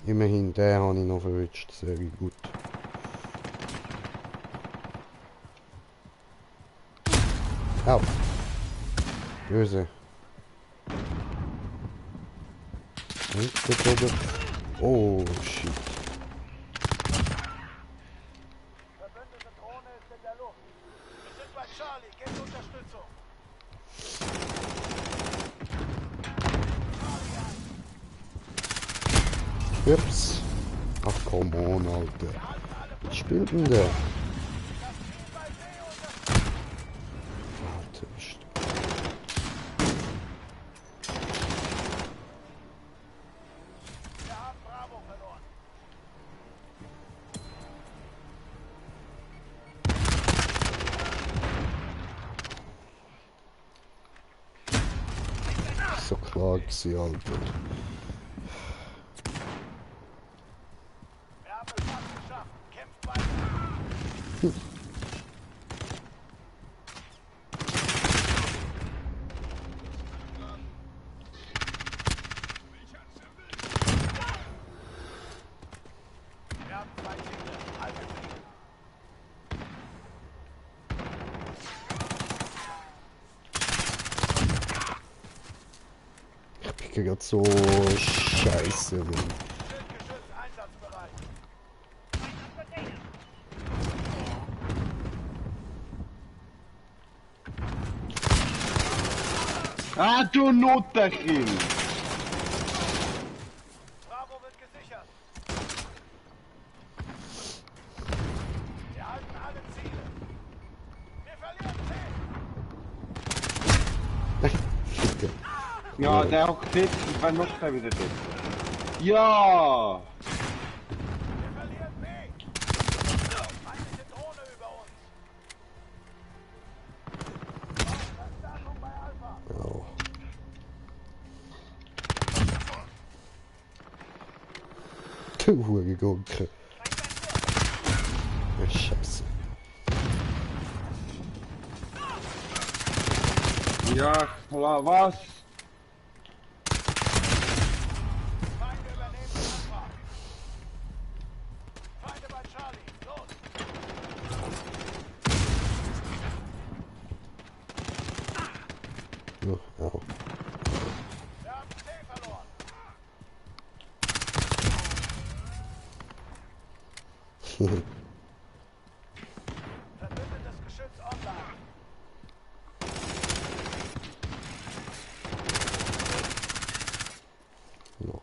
Immerhin, den habe ich noch verwitscht. Sehr gut. Au. Böse. Oh, shit. Verbündete Drohne ist in der Luft. Wir sind bei Charlie. Gebt Unterstützung. Ups. Ach, come on, Alter. Was spielt denn der? Warte, Wir haben Bravo verloren. so klar gewesen, Alter. Wir haben es fast geschafft. Kämpft weiter. Wir haben 2 Ziele. Haltet sie. Ich bin gerade so scheiße. Mann. Schildgeschütz einsatzbereit. Ah, du Nutterchen! Bravo wird gesichert. Wir halten alle Ziele. Wir verlieren 10. Ficker. Ja, der hockt jetzt und wann hockt er wieder dort? Ja! Wir verlieren B. Feindliche Drohne über uns. Verstärkung bei Alpha. Au. Du Hurengurke. Ja, scheiße. Ja, klar, was? Feinde übernehmen Alpha. Feinde bei Charlie. Los. Oh, au. Wir haben C verloren. Verbündetes Geschütz online. Ja.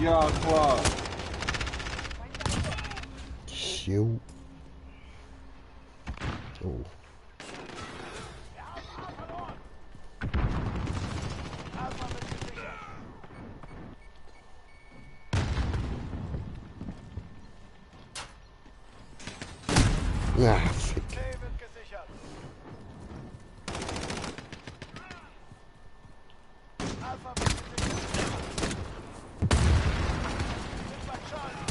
Ja, klar. Jo. Oh. Wir haben A verloren. Alpha wird gesichert. Ja, fick. C wird gesichert. Alpha wird gesichert. Wir sind bei Charlie.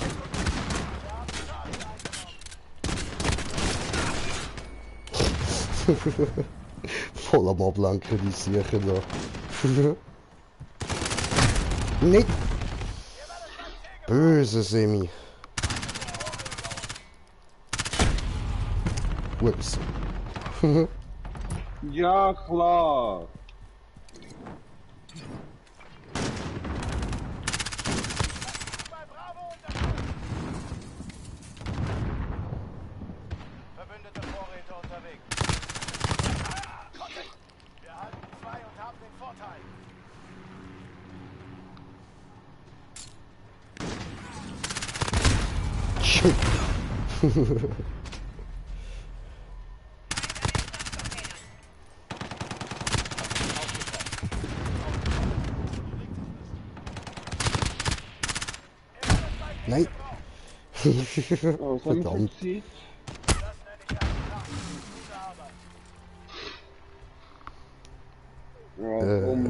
Wir haben Charlie eingenommen. Voll am Ablenken, die Siechen da. Nicht böse, Semi. Ups. Ja, klar. Bei Bravo unterstützt. Verbündete Vorräte unterwegs. Kontakt. Wir halten 2 und haben den Vorteil. Shit. Nein. Oh, was haben wir Verdammt. für Zeit? Das nenne ich einen Tag. Gute Arbeit. Ja, komm.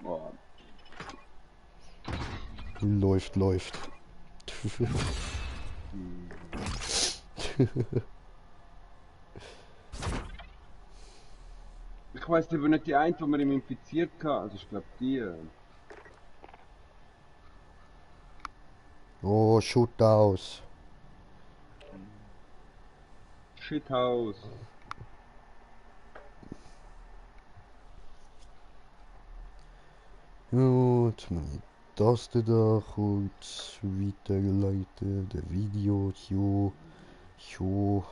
Oh, Läuft, läuft. ich weiss aber nicht die eine, die wir ihm infiziert haben. Also ich glaube die. Oh, shoot aus. Shithouse. Gut, meine Taste da kurz weiterleiten, der Video, jo, jo.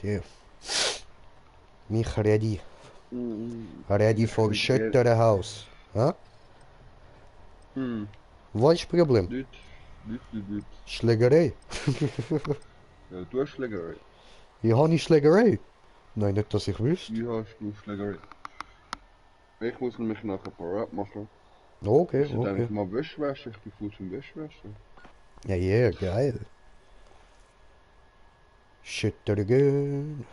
Yeah. Mich ready. Ready for shutter the house. Ja? Hm. Was ist das Problem? Nicht. Schlägerei. Ja, du hast Schlägerei. Ich habe nicht Schlägerei. Nein, nicht, dass ich wüsste. Wie hast du Schlägerei? Ich muss mich nachher parat machen. Okay, Ich sollte okay. eigentlich mal Wäsche waschen. Ich bin voll zum Wäschewaschen. Ja, yeah, geil. Shutter again.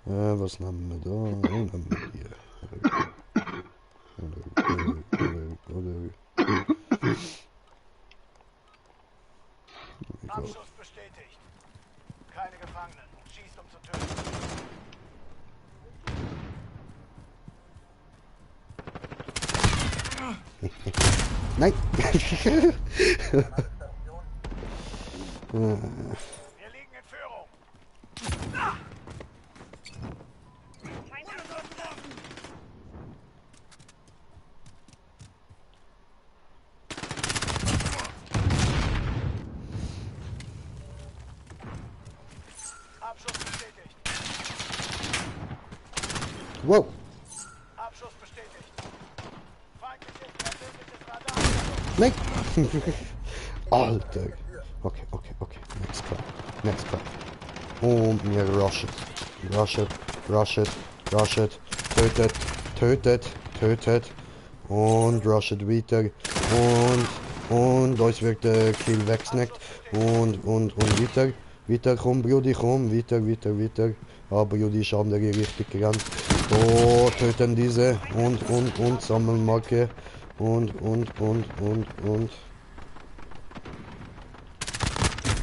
Was nehmen wir da? Nehmen wir hier. Oder. Abschuss bestätigt. Keine Gefangenen. Schießt, um zu töten. Nein! Wir liegen in Führung. Abschuss bestätigt. Wow! Abschuss bestätigt. Feindliches verbündetes Radar. Nein! Alter! Okay. Next clap. Und wir rushen. Rushet. Tötet. Und rushet weiter. Und uns wird der Kill wegsnackt. Und weiter. Weiter, komm, Brudi, komm. Weiter. Aber Brudi ist andere Richtung gerannt. Oh, töten diese. Und Sammelmarke. Und.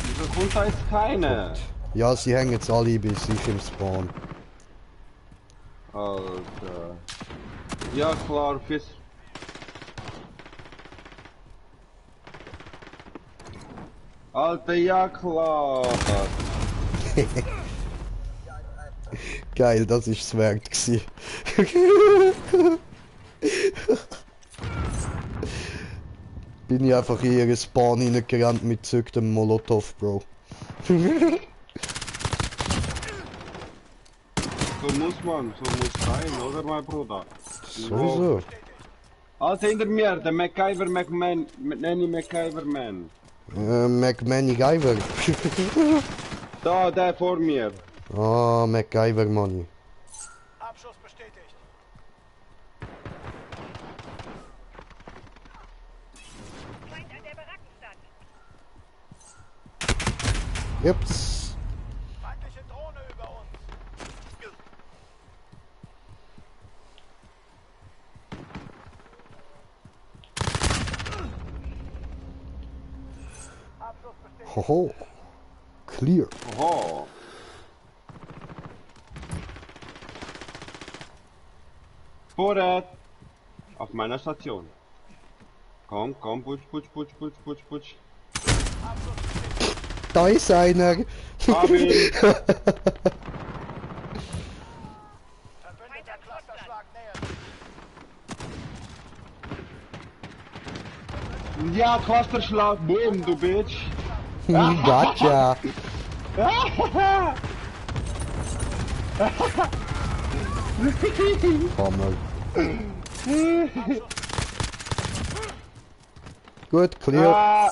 Wieso kommt da jetzt keine? Ja, sie hängen jetzt alle bei sich im Spawn. Alter. Ja klar, fürs... Alter, ja klar. Geil, das ist es wert gsi. Bin ich einfach in ihre Spawn reingerannt mit zücktem Molotov, Bro. So muss man, so muss sein, oder mein Bruder? Sowieso. Alter, hinter mir, der MacGyver McMahon, nenne ich MacGyver Man. McManny Guyver. Da, der vor mir. Ah, MacGyver Money. Abschuss bestätigt. Feind an der Barackenstand. Jups. Feindliche Drohne über uns. Abschuss bestätigt. Hoho. Clear. Oho. Vorrat. Auf meiner Station. Komm, komm, putsch, putsch, putsch, putsch, putsch, putsch. Da ist einer. Hab ihn. Verbündeter Clusterschlag nähert sich. Ja, Clusterschlag, boom, du Bitch. Gotcha. Hammer. Gut, clear. Ah,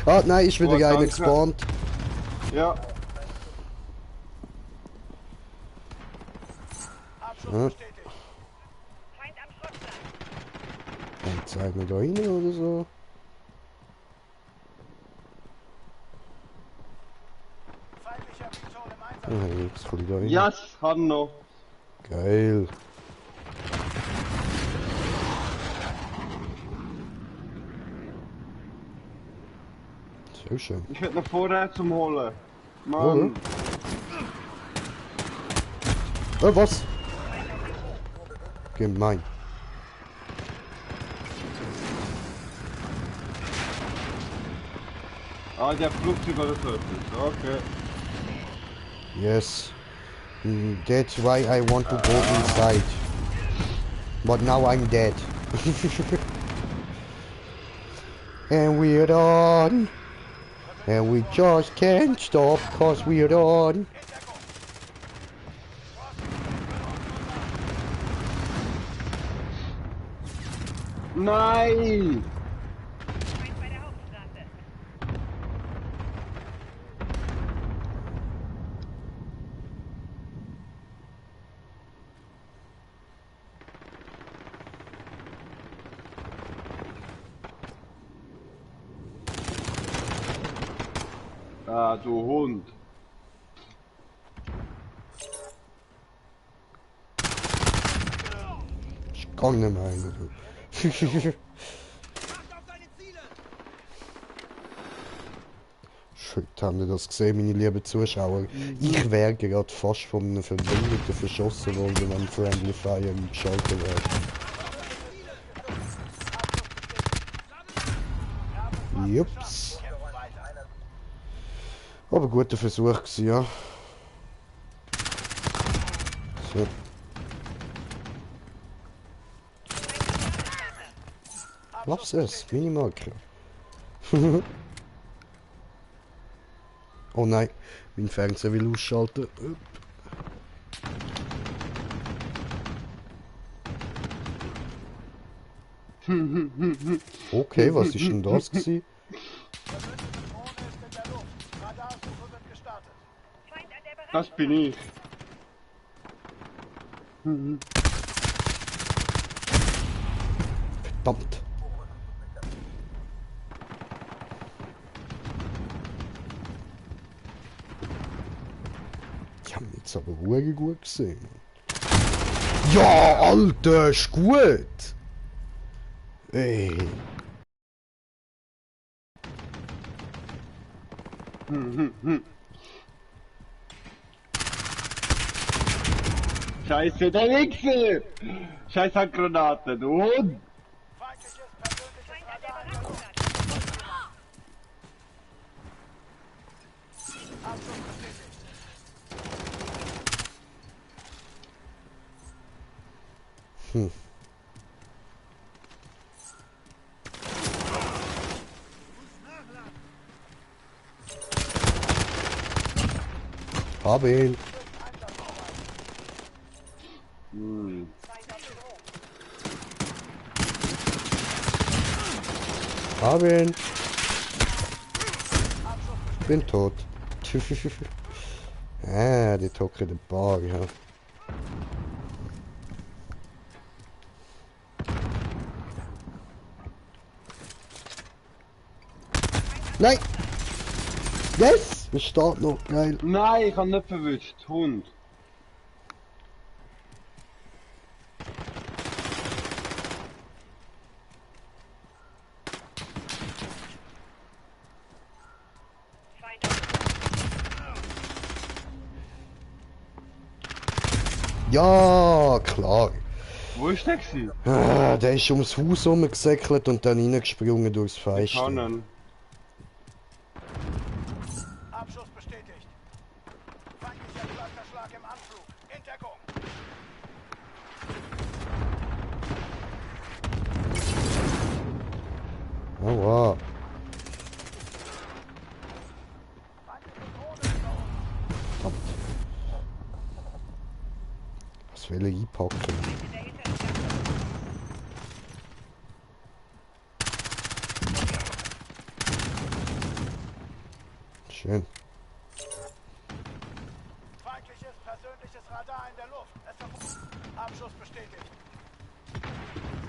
Ah, nein, ist wieder Gut, einer danke. gespawnt. ja, Abschuss Ja. bestätigt. Feind am Schrottplatz. Dann zeigen wir da rein oder so. Feindlicher Vitol im Einsatz. Ah, jetzt kann ich da rein. yes, haben noch. Geil. Sehr schön. Ich hätte noch Vorrat zum Holen. Mann. Was? Gemein. Ah, der Flugzeug oder so etwas. Okay. Yes. That's why I want to go inside. But now I'm dead. And we're on. And we just can't stop cause we're on. Nein! Feind bei der Hauptstraße. Ah, du Hund. Ich kann nicht mehr rein, du. Shit, haben ihr das gesehen, meine lieben Zuschauer? Ich wäre gerade fast von einem Verbündeten verschossen worden, wenn Friendly Fire geschaltet wäre. Jups. Aber guter Versuch gewesen, ja. So. Lass es, Minimarker. Oh nein, mein Fernseher will ausschalten. Okay, was ist denn das gewesen? Verbündete Drohne ist in der Luft. Radarsuche wird gestartet. Feind an der Das Barackenstand. bin ich. Verdammt. Die haben jetzt aber Ruhe gut gesehen. Ja, Alter, ist gut. Ey. Scheiße, der Wichser! Scheiß Handgranate, du Hund! Feindliches persönliches Feind an der Radar in der Luft. Barackenstation. Abschuss bestätigt. Hab ihn. Hab ihn. Bin tot. Die Tocke der Bar, ja. Nein! Yes! Es steht noch, geil. Nein, ich hab nicht verwischt, Hund. Feind am Ja, klar. Wo ist der gewesen? Ah, der ist ums Haus rumgesäckelt und dann reingesprungen durchs Fenster. Kannen. Abschuss bestätigt. Feindlicher Flankerschlag im Anflug. In Deckung. Aua. Feindliche Drohne über uns. Was will ich einpacken? in der hinteren Klasse. Schön. Feindliches persönliches Radar in der Luft. Abschuss bestätigt.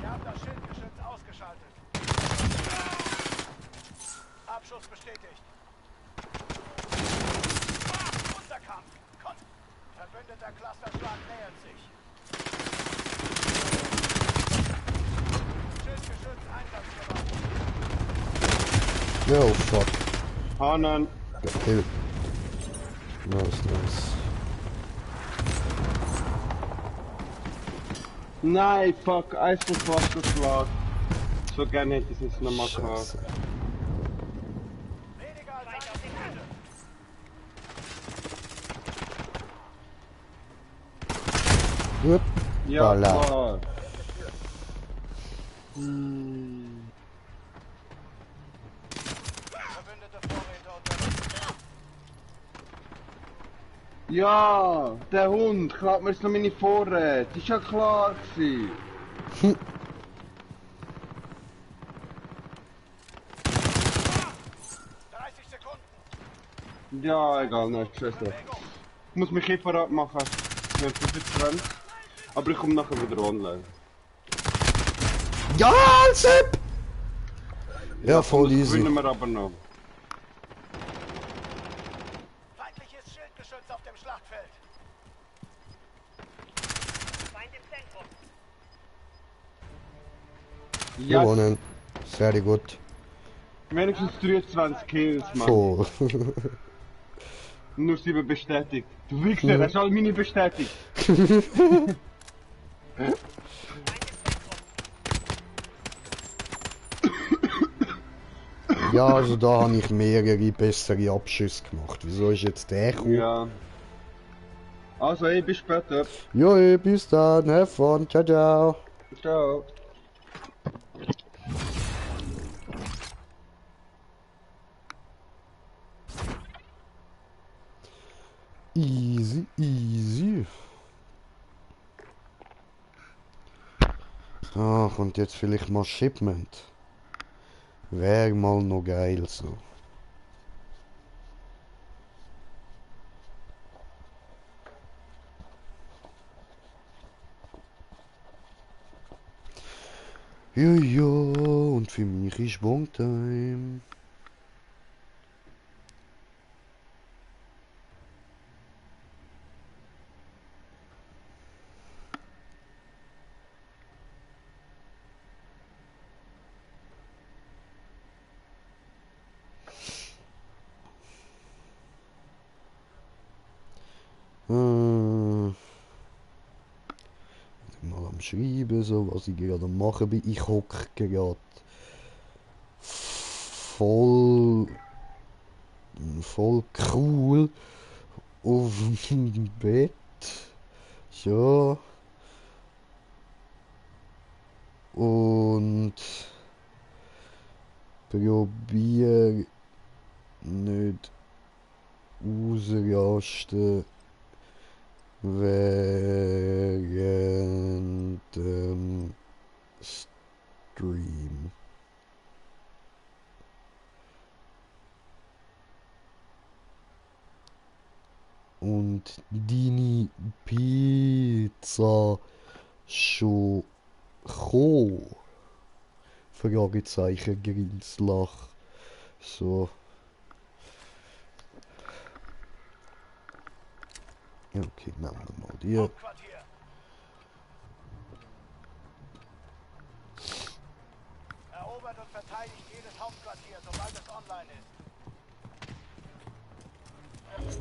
Sie haben das Schildgeschütz ausgeschaltet. Abschuss bestätigt. Unterkampf. Verbündeter Clusterschlag nähert sich. Schildgeschütz einsatzbereit. Oh fuck. Kannen. Kill. Nice. Nein, fuck, Eis und Wasserschlag. So gerne hätte ich es jetzt nochmal gehabt. Scheiße. Weniger als Feind eine auf den Minute. Gut. Ja, Voilà. klar. Verbündete Vorräte unterwegs. Ja, der Hund klaut mir jetzt noch meine Vorräte. Ist ja klar gewesen. 30 Sekunden. Ja, egal, nicht geschossen. Bewegung. Ich muss mich hier verrat machen. Wir haben 25. Aber ich komme nachher wieder online. Ja, Sepp! Ja, voll das easy. gewinnen wir aber noch. Feindliches Schildgeschütz auf dem Schlachtfeld. Feind im Zentrum. Ja, Gewonnen. Sehr gut. wenigstens 23 Kills, Mann. Voll. Nur 7 bestätigt. Du Wichser, hast alle meine bestätigt. Feind im Zentrum. Ja, also da habe ich mehrere bessere Abschüsse gemacht. Wieso ist jetzt der gekommen? Ja. Also, ey, bis später. Jo, bis dann. Have fun. Ciao, ciao. Ciao. Easy. Ach, und jetzt vielleicht mal Shipment. Wäre mal noch geil so. Jojo, und für mich ist Wontime. schreiben, so, was ich gerade am machen bin. Ich hocke gerade voll cool auf dem Bett. Ja. Und probiere nicht ausrasten während dem Stream. Und deine Pizza schon gekommen? Fragezeichen, Grinslach. So. Ja, okay, nehmen wir mal die. Hauptquartier. Erobert und verteidigt jedes Hauptquartier, sobald es online ist.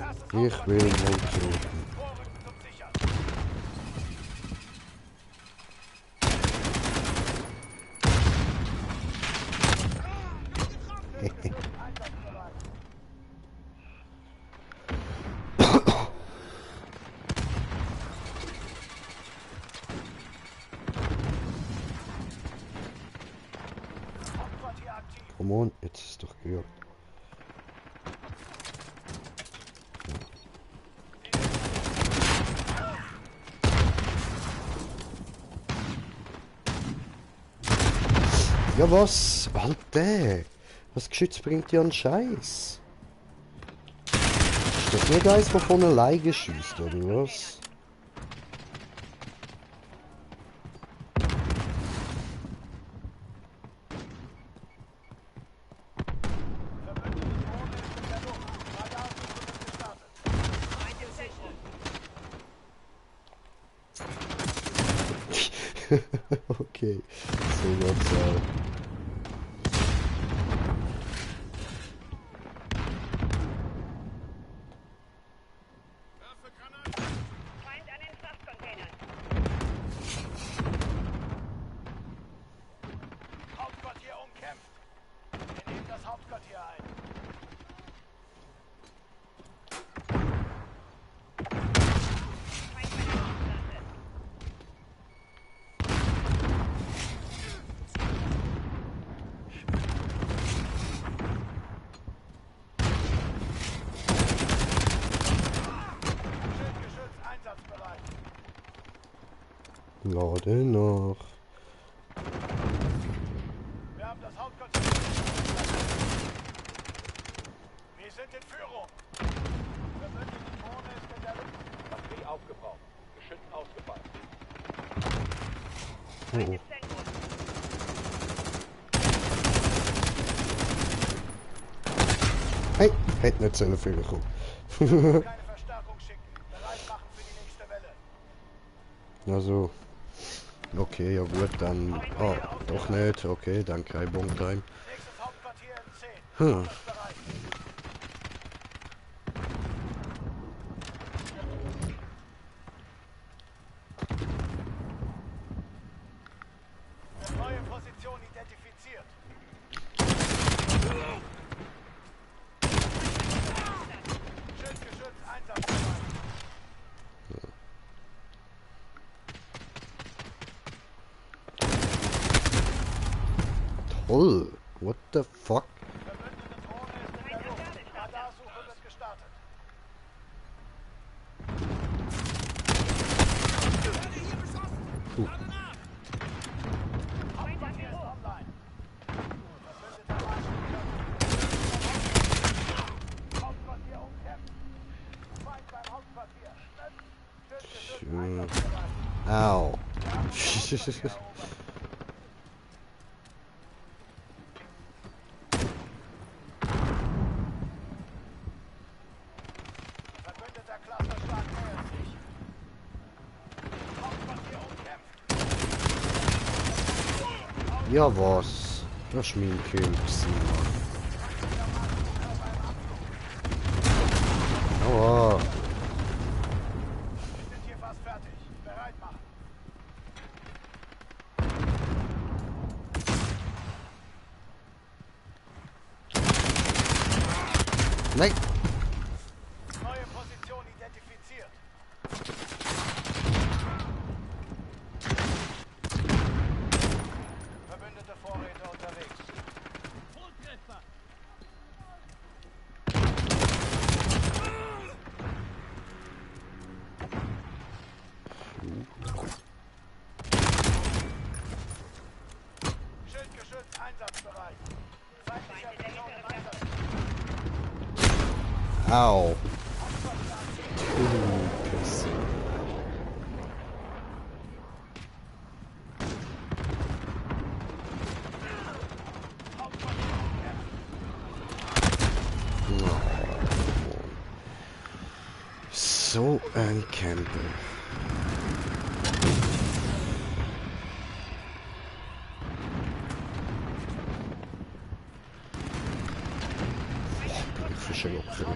Erstes Ich will Hauptquartier. mal so. Vorrücken zum Sichern. Einsatzbereit. Hauptquartier aktiv. Come on, jetzt ist doch gehört. Ja was? Alter! Das Geschütz bringt ja einen Scheiß. Ist das nicht eins, das von alleine schießt, oder was? Verbündete Drohne ist in der Luft. Radarsuche wird gestartet. Feind im Zentrum. Okay, so wird's sein. Feind an den Frachtcontainern. Hauptquartier umkämpft. Wir nehmen das Hauptquartier ein. Feind bei der Hauptstraße. Schildgeschütz einsatzbereit. Lade nach. Wir haben das Hauptquartier. Wir sind in Führung. Verbündete Drohne ist in der Luft. Batterie aufgebraucht. Geschütz ausgefallen. Feind Oh. im Zentrum. Hey, hätte nicht sollen Fehler kommen. Keine Verstärkung schicken. Bereit machen für die nächste Welle. Also. Okay, ja gut, dann. Ah, doch nicht. Okay, dann kein Bonktime. Nächstes Hauptquartier in 10. Hm. Ist bereit. Neue Position identifiziert. Schildgeschütz einsatzbereit. Toll. What the fuck? Verbündete Drohne ist in der Luft. Radarsuche wird gestartet. Hauptquartier ist online. Verbündeter Marschflieger. Hauptquartier umkämpft. Feind beim Hauptquartier. Schildgeschütz einsatzbereit. Au. Verbündeter Clusterschlag nähert sich. Hauptquartier umkämpft. Ja was? Das ist mein Kill gewesen, Mann. Aua. Wir sind hier fast fertig. Bereit machen. Nein! Neue Position identifiziert. Verbündete Vorräte unterwegs. Schildgeschütz einsatzbereit. Feindlicher Beton im Einsatz. Au! Pisse. So ein Camper. Ich verschlucke.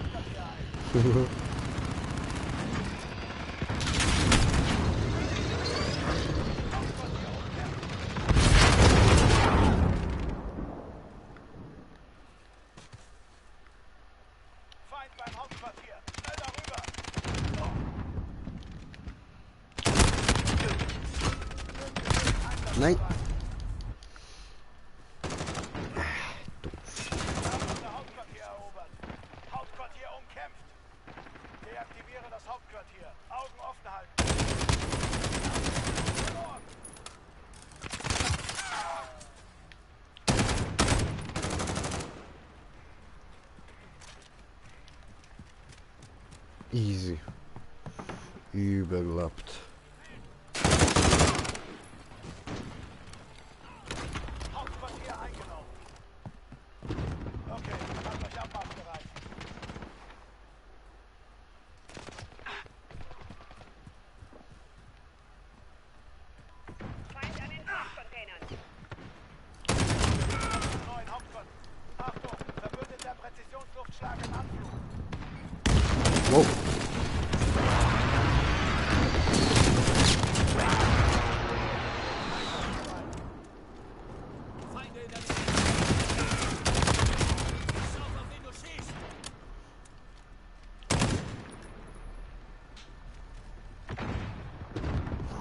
Feind beim Hauptquartier. Schnell darüber. Nein! Unser Hauptquartier erobert. Hauptquartier umkämpft. Deaktiviere das Hauptquartier. Augen offen halten. Easy. Überlebt. Hauptquartier eingenommen. Okay, macht euch abmarschbereit. Feind an den Frachtcontainern. Neuen Hauptquartier. Achtung, verbündeter Präzisionsluftschlag im Anflug. Wow.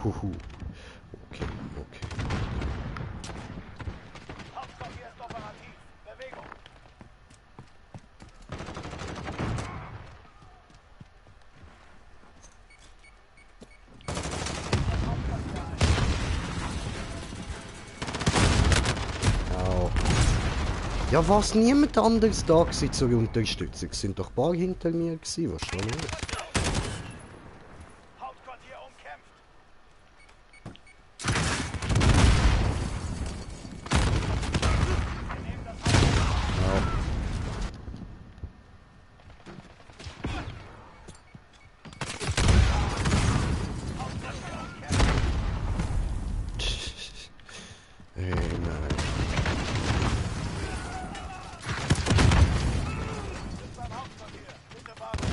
Huhu. Okay, okay. Hauptquartier ist operativ. Bewegung. Au. Ja, was niemand anderes da gewesen zur Unterstützung? Es sind doch ein paar hinter mir gewesen, was schon los? Hauptquartier umkämpft. Wir nehmen das Hauptquartier. Ey, nein. Beim Hauptquartier. Bitte warten.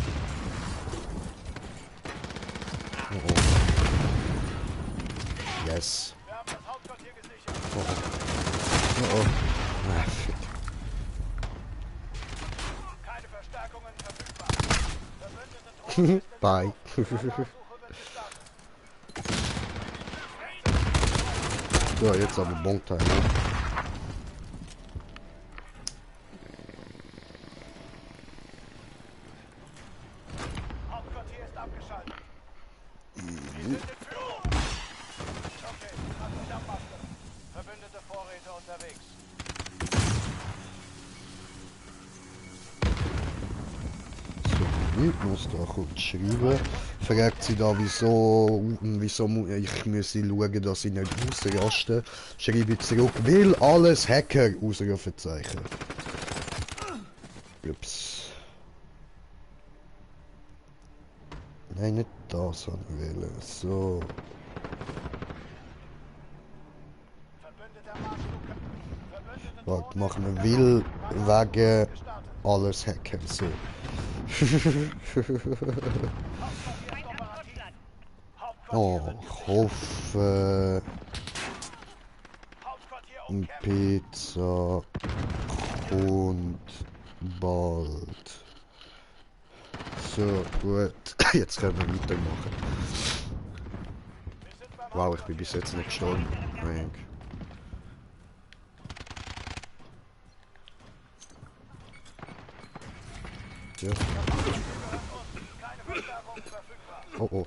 Oh, oh. Yes. Wir haben das Hauptquartier gesichert. Oh, oh. Oh, oh. Ah, fick. Keine Verstärkungen verfügbar. Verbündete Drohnen ist in Bye. Suche wird gestartet. So, jetzt aber Bontime, ne? Hauptquartier ist abgeschaltet. Wir sind in Führung. Okay, macht euch abmachen. Verbündete Vorräte unterwegs. Muss da kurz schreiben. Fragt sie da, wieso ich muss schauen, dass ich nicht ausraste. Schreibe ich zurück, will alles Hacker, Ausrufezeichen. Ups. Nein, nicht das habe ich wählen. So. Verbündeter Marschflug. Verbündete Warte, Drohnen machen wir ist will wegen gestartet. alles Hacker. So. Hauptquartier ist Feind am operativ. Schrottplatz. Hauptquartier Oh, wird ich gesichert. hoffe, Hauptquartier ein umkämpft. Pizza kommt bald. So, gut. Jetzt können wir weitermachen. Wir sind beim Wow, ich bin bis jetzt nicht gestorben. Nein. Ja. Keine Verstärkung verfügbar. Oh oh.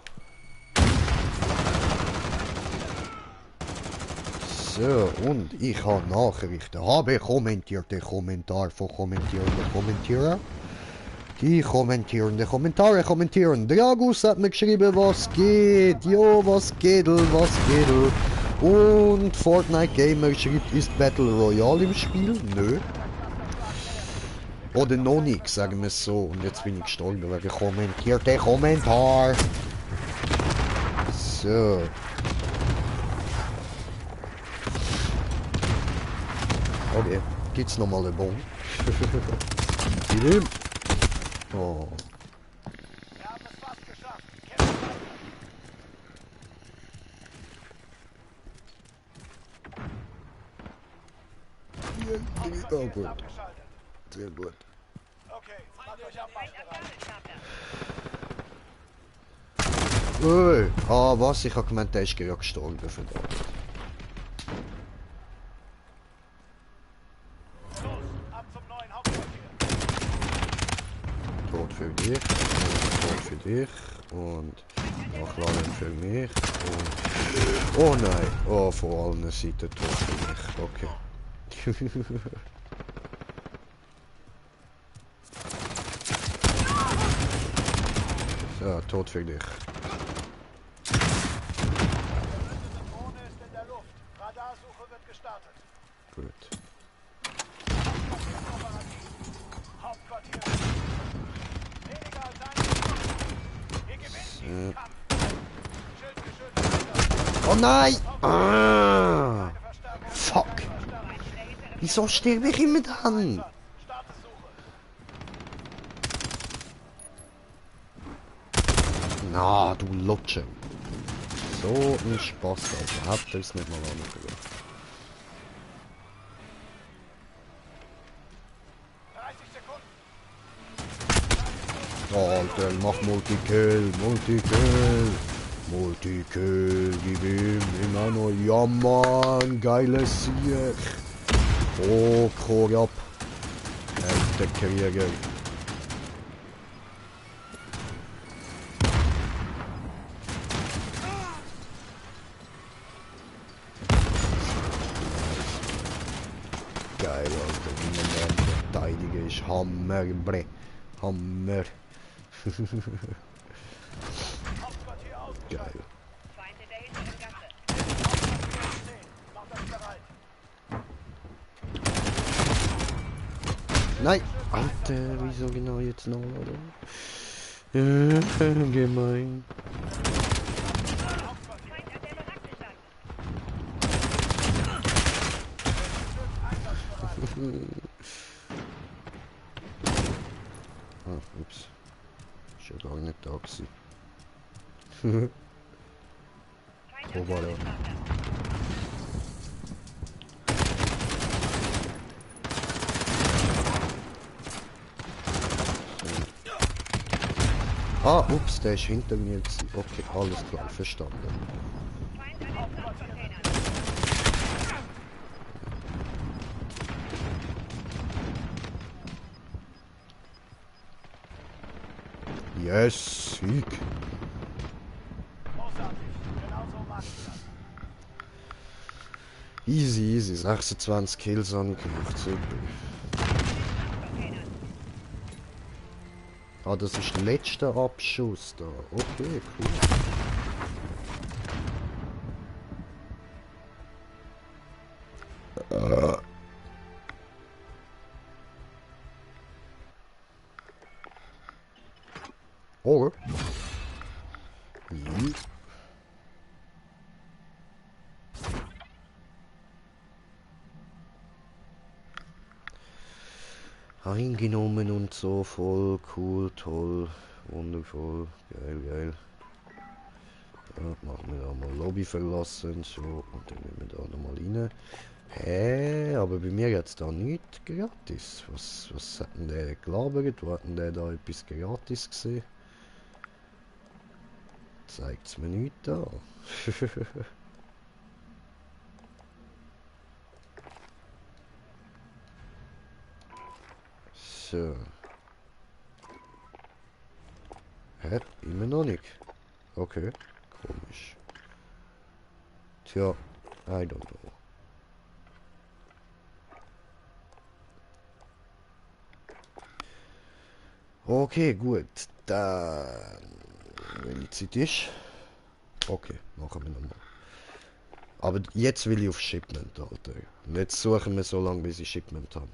So, und ich habe Nachrichten. Habe kommentierte Kommentar von kommentierenden Kommentierer. Die kommentierende Kommentare kommentieren. Dragus hat mir geschrieben, was geht. Jo, was geht, was geht. Und Fortnite Gamer schreibt, ist Battle Royale im Spiel? Nö. Oder noch nicht, sagen wir es so. Und jetzt bin ich gestorben wegen kommentierte Kommentar. So. Okay, gibt's nochmal eine Bombe? Oh. Wir haben es fast geschafft. Kämpfen weiter. Oh gut, Abgeschaltet. sehr gut. Okay, macht euch ab, marschbereit. Ui, ah was, ich hab gemeint, der ist gerade gestorben für das. Los, ab zum neuen Hauptquartier. Tod für dich, Tod für dich und Nachladen für mich und... Oh nein, oh von allen Seiten Tod für mich, okay. So, Tod für dich. Drohne ist in der Luft. Radarsuche wird gestartet. Gut. Hauptquartier. Weniger als ein Minute. Wir gewinnen diesen Kampf. Schild geschützt. Oh nein! Ah, Keine Verstärkung. fuck! Wieso sterbe ich immer dann? Startesuche. Na, du Lutsche. So ein Spaß, Alter. Habt ihr es nicht mal angebracht. 30 Sekunden. Oh, Alter, mach Multikill, Multikill. Multikill, gib ihm immer noch. Ja, Mann, geiles Sieg. Oh, Korab. Alter Krieger. Geil, Alter, wie man da verteidigen ist. Hammer, bre. Hammer. Hauptquartier aus. Geil. Feind in der hinteren Gasse. Hauptquartier 10. Macht euch bereit. Nein! Alter, wieso genau jetzt noch, oder? Gemein. Feind an der Barackenstand. Ah, ups. Ist ja gar nicht da gewesen. Feind Oh, am warte. Gabelstapler. Ah, ups, der ist hinter mir gewesen. Okay, alles klar, verstanden. Feind an den Frachtcontainern. Yes, Sieg. Großartig. Genauso mag ich das. Easy, easy. 26 Kills habe ich gemacht, super. Frachtcontainern. Ah, das ist der letzte Abschuss da. Okay, cool. Oder? Mhm. Eingenommen und so, voll cool, toll, wundervoll, geil, geil. Ja, machen wir da mal Lobby verlassen, so, und dann nehmen wir da nochmal rein. Hä, aber bei mir jetzt da nicht gratis. Was hat denn der gelabert? Wo hat denn der da etwas gratis gesehen? Zeigt's mir nicht da. So. Hä? Immer noch nicht. Okay. Komisch. Tja, I don't know. Okay, gut. Dann... Welche Zeit ist? Okay, machen wir nochmal. Aber jetzt will ich auf Shipment, Alter. Und jetzt suchen wir so lange, bis ich Shipment habe.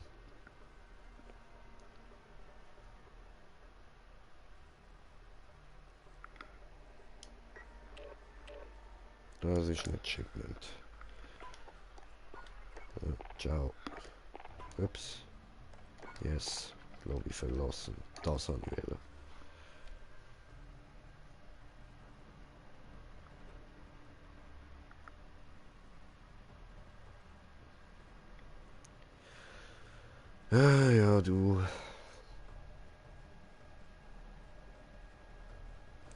Das ist nicht Shipment. Ciao. Ups. Yes. Lobby verlassen. Das anwählen. Ja, du.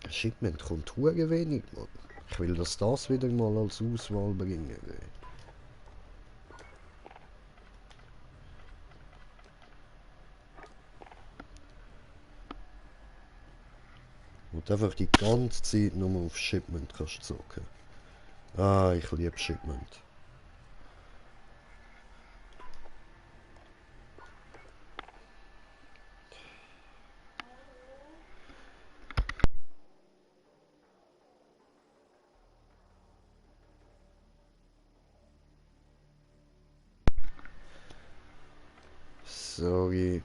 Shipment kommt hure wenig, Mann. Ich will das wieder mal als Auswahl bringen. Ey. Und einfach die ganze Zeit nur auf Shipment kannst zocken. Ah, ich liebe Shipment. Sorry.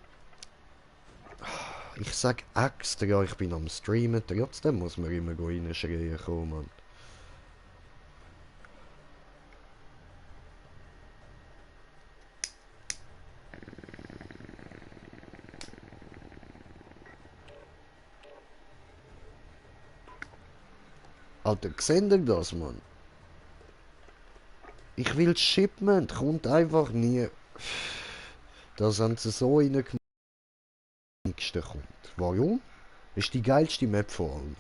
Ich sag extra, ich bin am Streamen, trotzdem muss man immer reinschreien kommen, Mann. Alter, seht ihr das, Mann? Ich will Shipment, kommt einfach nie. Da sind sie so reingemacht kommt. Warum? Ist die geilste Map von allen.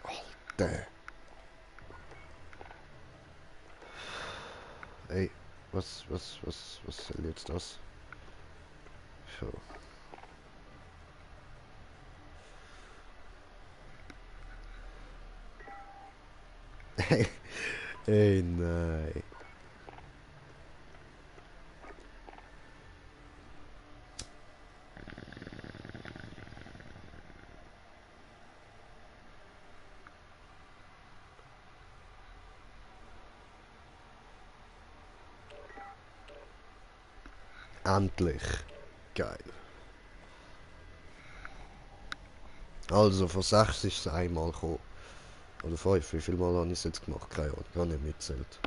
Alter. Ey, was soll jetzt das? So. Ey, nein. Endlich. Geil. Also, von 6 ist es einmal gekommen. Oder 5, wie viel Mal habe ich es jetzt gemacht? Keine Ahnung, gar nicht mitzählt.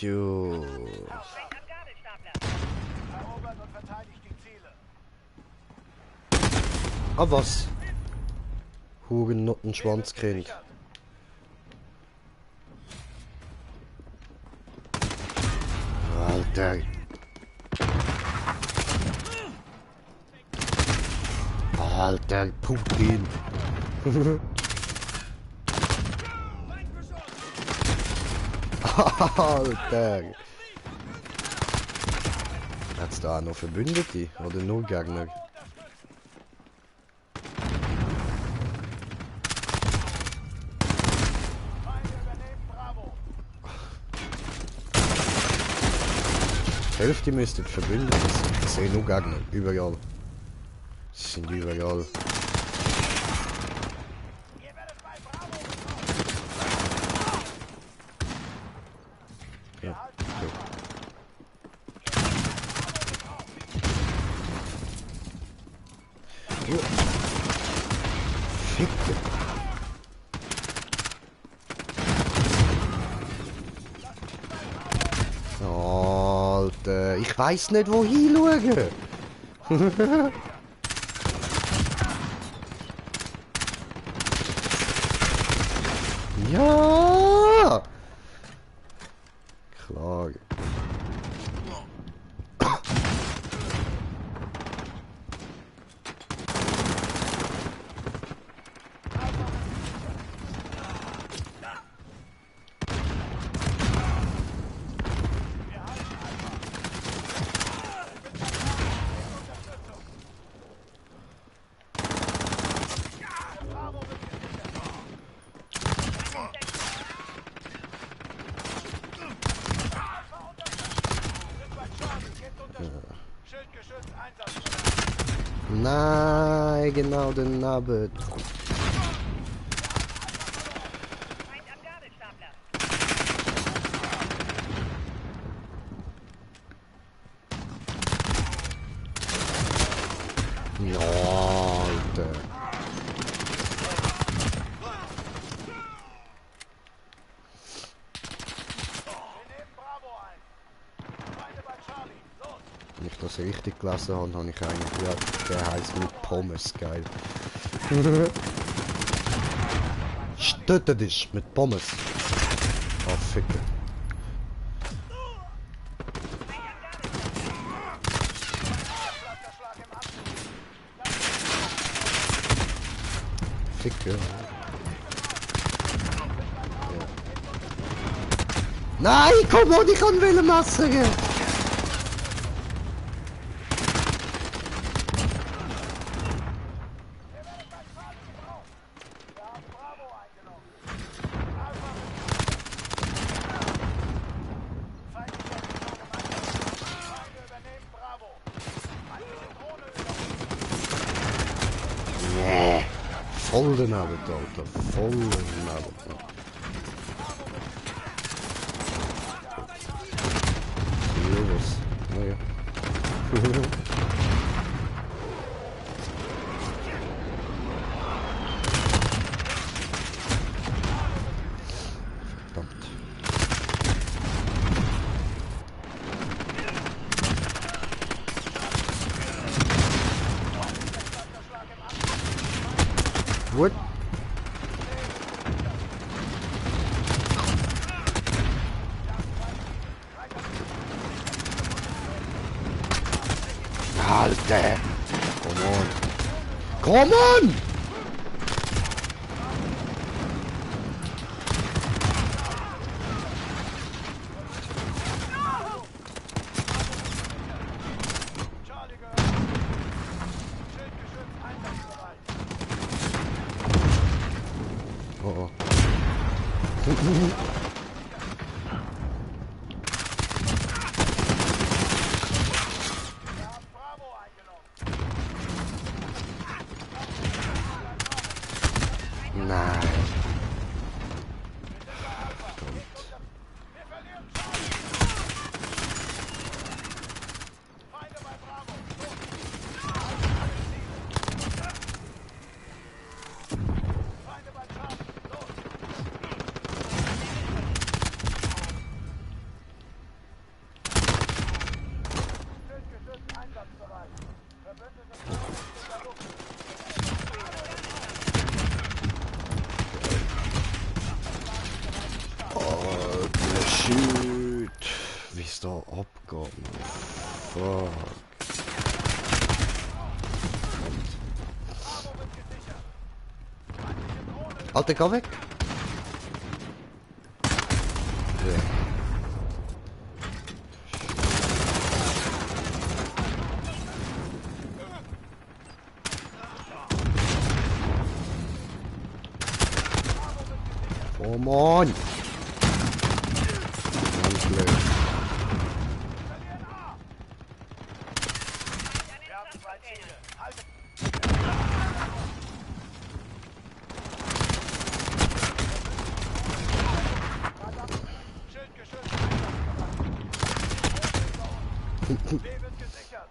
Jo. Aufrecht am Gabelstapler. Erobert und verteidigt die Ziele. Ah, was? Hurennottenschwanzkind. Gesichert. Alter. Alter, Putin. Alter. Hat's da auch noch Verbündete? Oder nur Gegner? Feinde übernehmen Die Hälfte müssten Verbündete sein. Ich sehe nur Gegner. Überall. Sie sind überall. Ja, okay. Ficke. Alter, ich weiß nicht wohin schauen. Ja! Klar. Schildgeschütz einsatzbereit. Nein, genau den Nabel. Feind am Gabelstapler. Ja, Alter. Wir nehmen Bravo ein. Feinde bei Charlie. Los. Wenn ich das richtig gelesen habe, habe ich eigentlich... Ja, der heisst mit Pommes, geil. Stöttet ist mit Pommes. Ah, Ficke. Platzerschlag im Anflug. Ficke. Ja. Nein, komm on, ich kann Willen massacren! Wir haben Bravo eingenommen. Alpha feindlicher Beton im Einsatz. Feinde übernehmen Bravo. Feindliche Drohne übernehmen. Nee. Voll daneben, Alter. Voll daneben. Los. Oh ja. Verdammt. Gut. Alter! Come on! Come on! Charlie gehört. Schildgeschütz einsatzbereit. Oh oh. Wir haben Bravo eingenommen. Nein. Wir verlieren Charlie. Feinde bei Bravo. Los. Feinde bei Charlie. Los. Schildgeschütz einsatzbereit. Verbündete in der Luft. Alter Shit. Wie es da abgeht. Fuck. Bravo wird gesichert. Feindliche Drohne Alter, geh weg. Ja. Come on! Ganz blöd. verlieren A. B wird gesichert.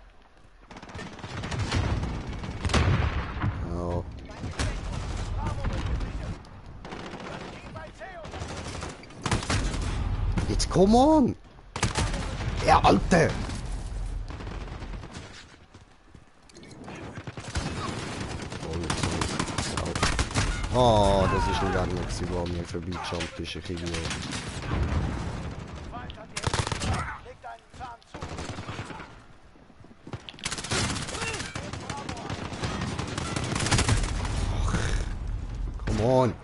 Ja. Bravo wird gesichert. Das Team bei C und Jetzt come on! Ja, Alter! Oh, das ist ein Gegner, der an mir vorbeigejumpt ist, ich Idiot. Feind an die Hälfte. Legt einen Zahn zu. Come on!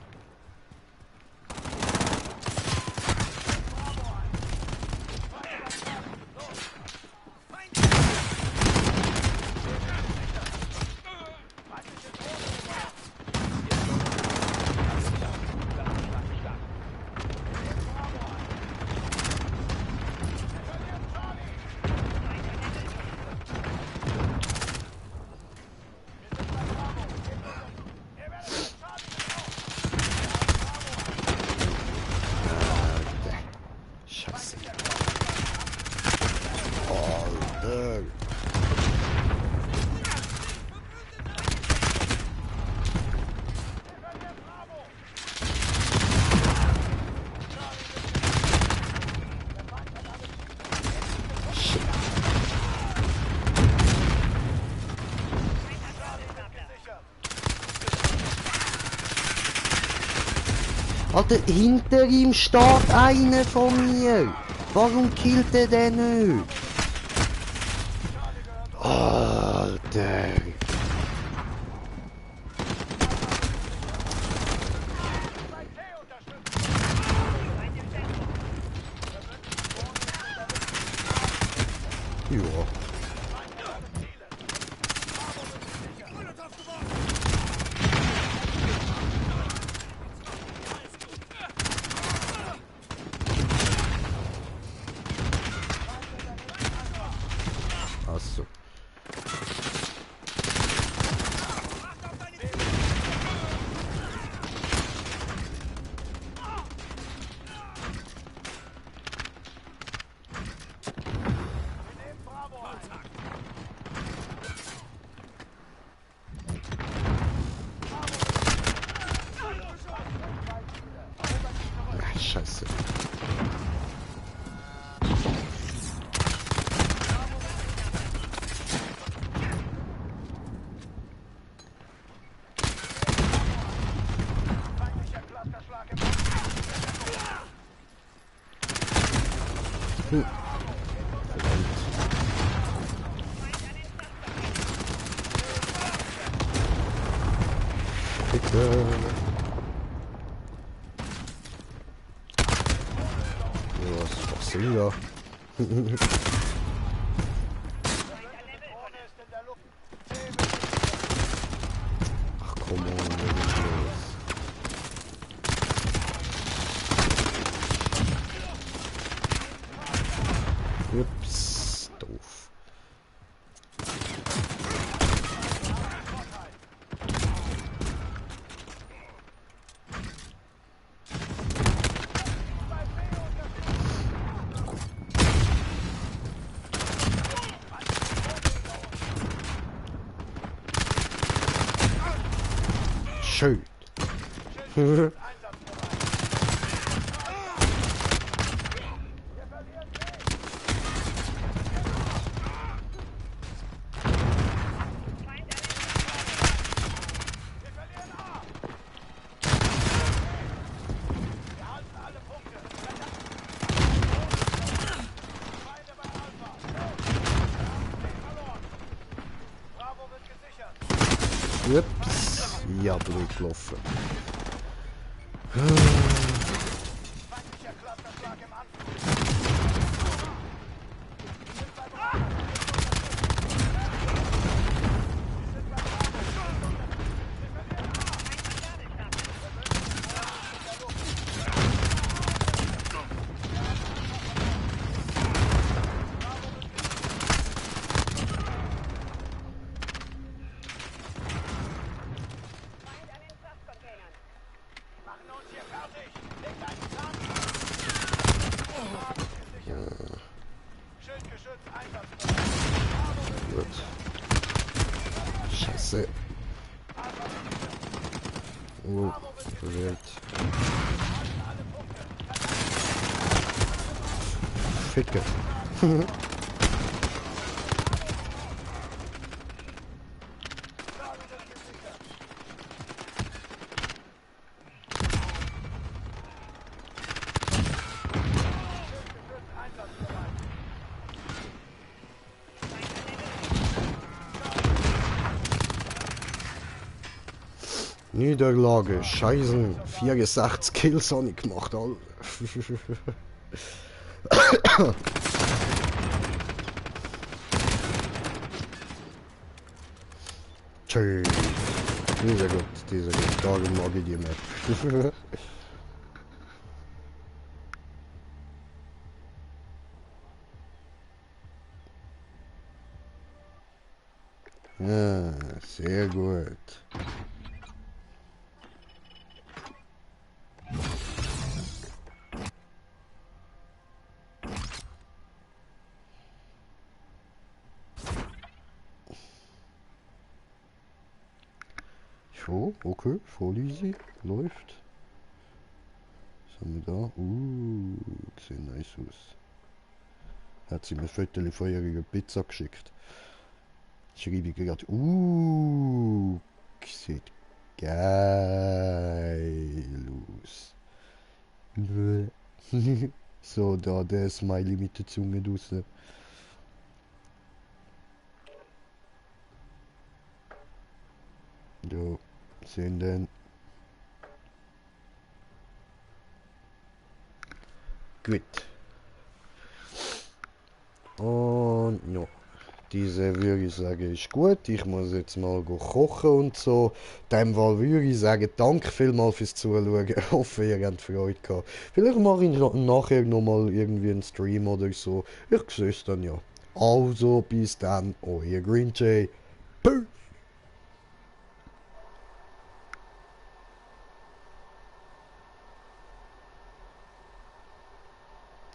Scheiße. Alter. Shit. Alter, hinter ihm steht einer von mir. Warum killt er den nicht? Alter. Ja. Achso. Ach, Scheiße. Bitte. Ja, was sind da? Ach komm on, was ist los? Ups, doof. Schön. Ups, ja, blöd gelaufen. Machen uns hier fertig! Scheiße. Oh, verwirrt. Ficke. Niederlage, Scheißen, 64 Kills habe ich gemacht, Alter. Tschüss. Dieser gut, darum mag ich die Map. Ja, sehr gut. So, okay, voll easy, läuft. Was haben wir da? Sieht nice aus. Hat sie mir ein Foto von ihrer Pizza geschickt. Schreibe ich gerade, sieht geil aus. So, da der Smiley mit der Zunge draussen. Ja, sehen dann. Gut. Und ja, diese würde ich sagen ist gut. Ich muss jetzt mal kochen und so. In dem Fall würde ich sagen, danke vielmals fürs Zuschauen. Ich hoffe, ihr habt Freude gehabt. Vielleicht mache ich nachher nochmal irgendwie einen Stream oder so. Ich sehe es dann ja. Also, bis dann, euer Green Jay. Peace.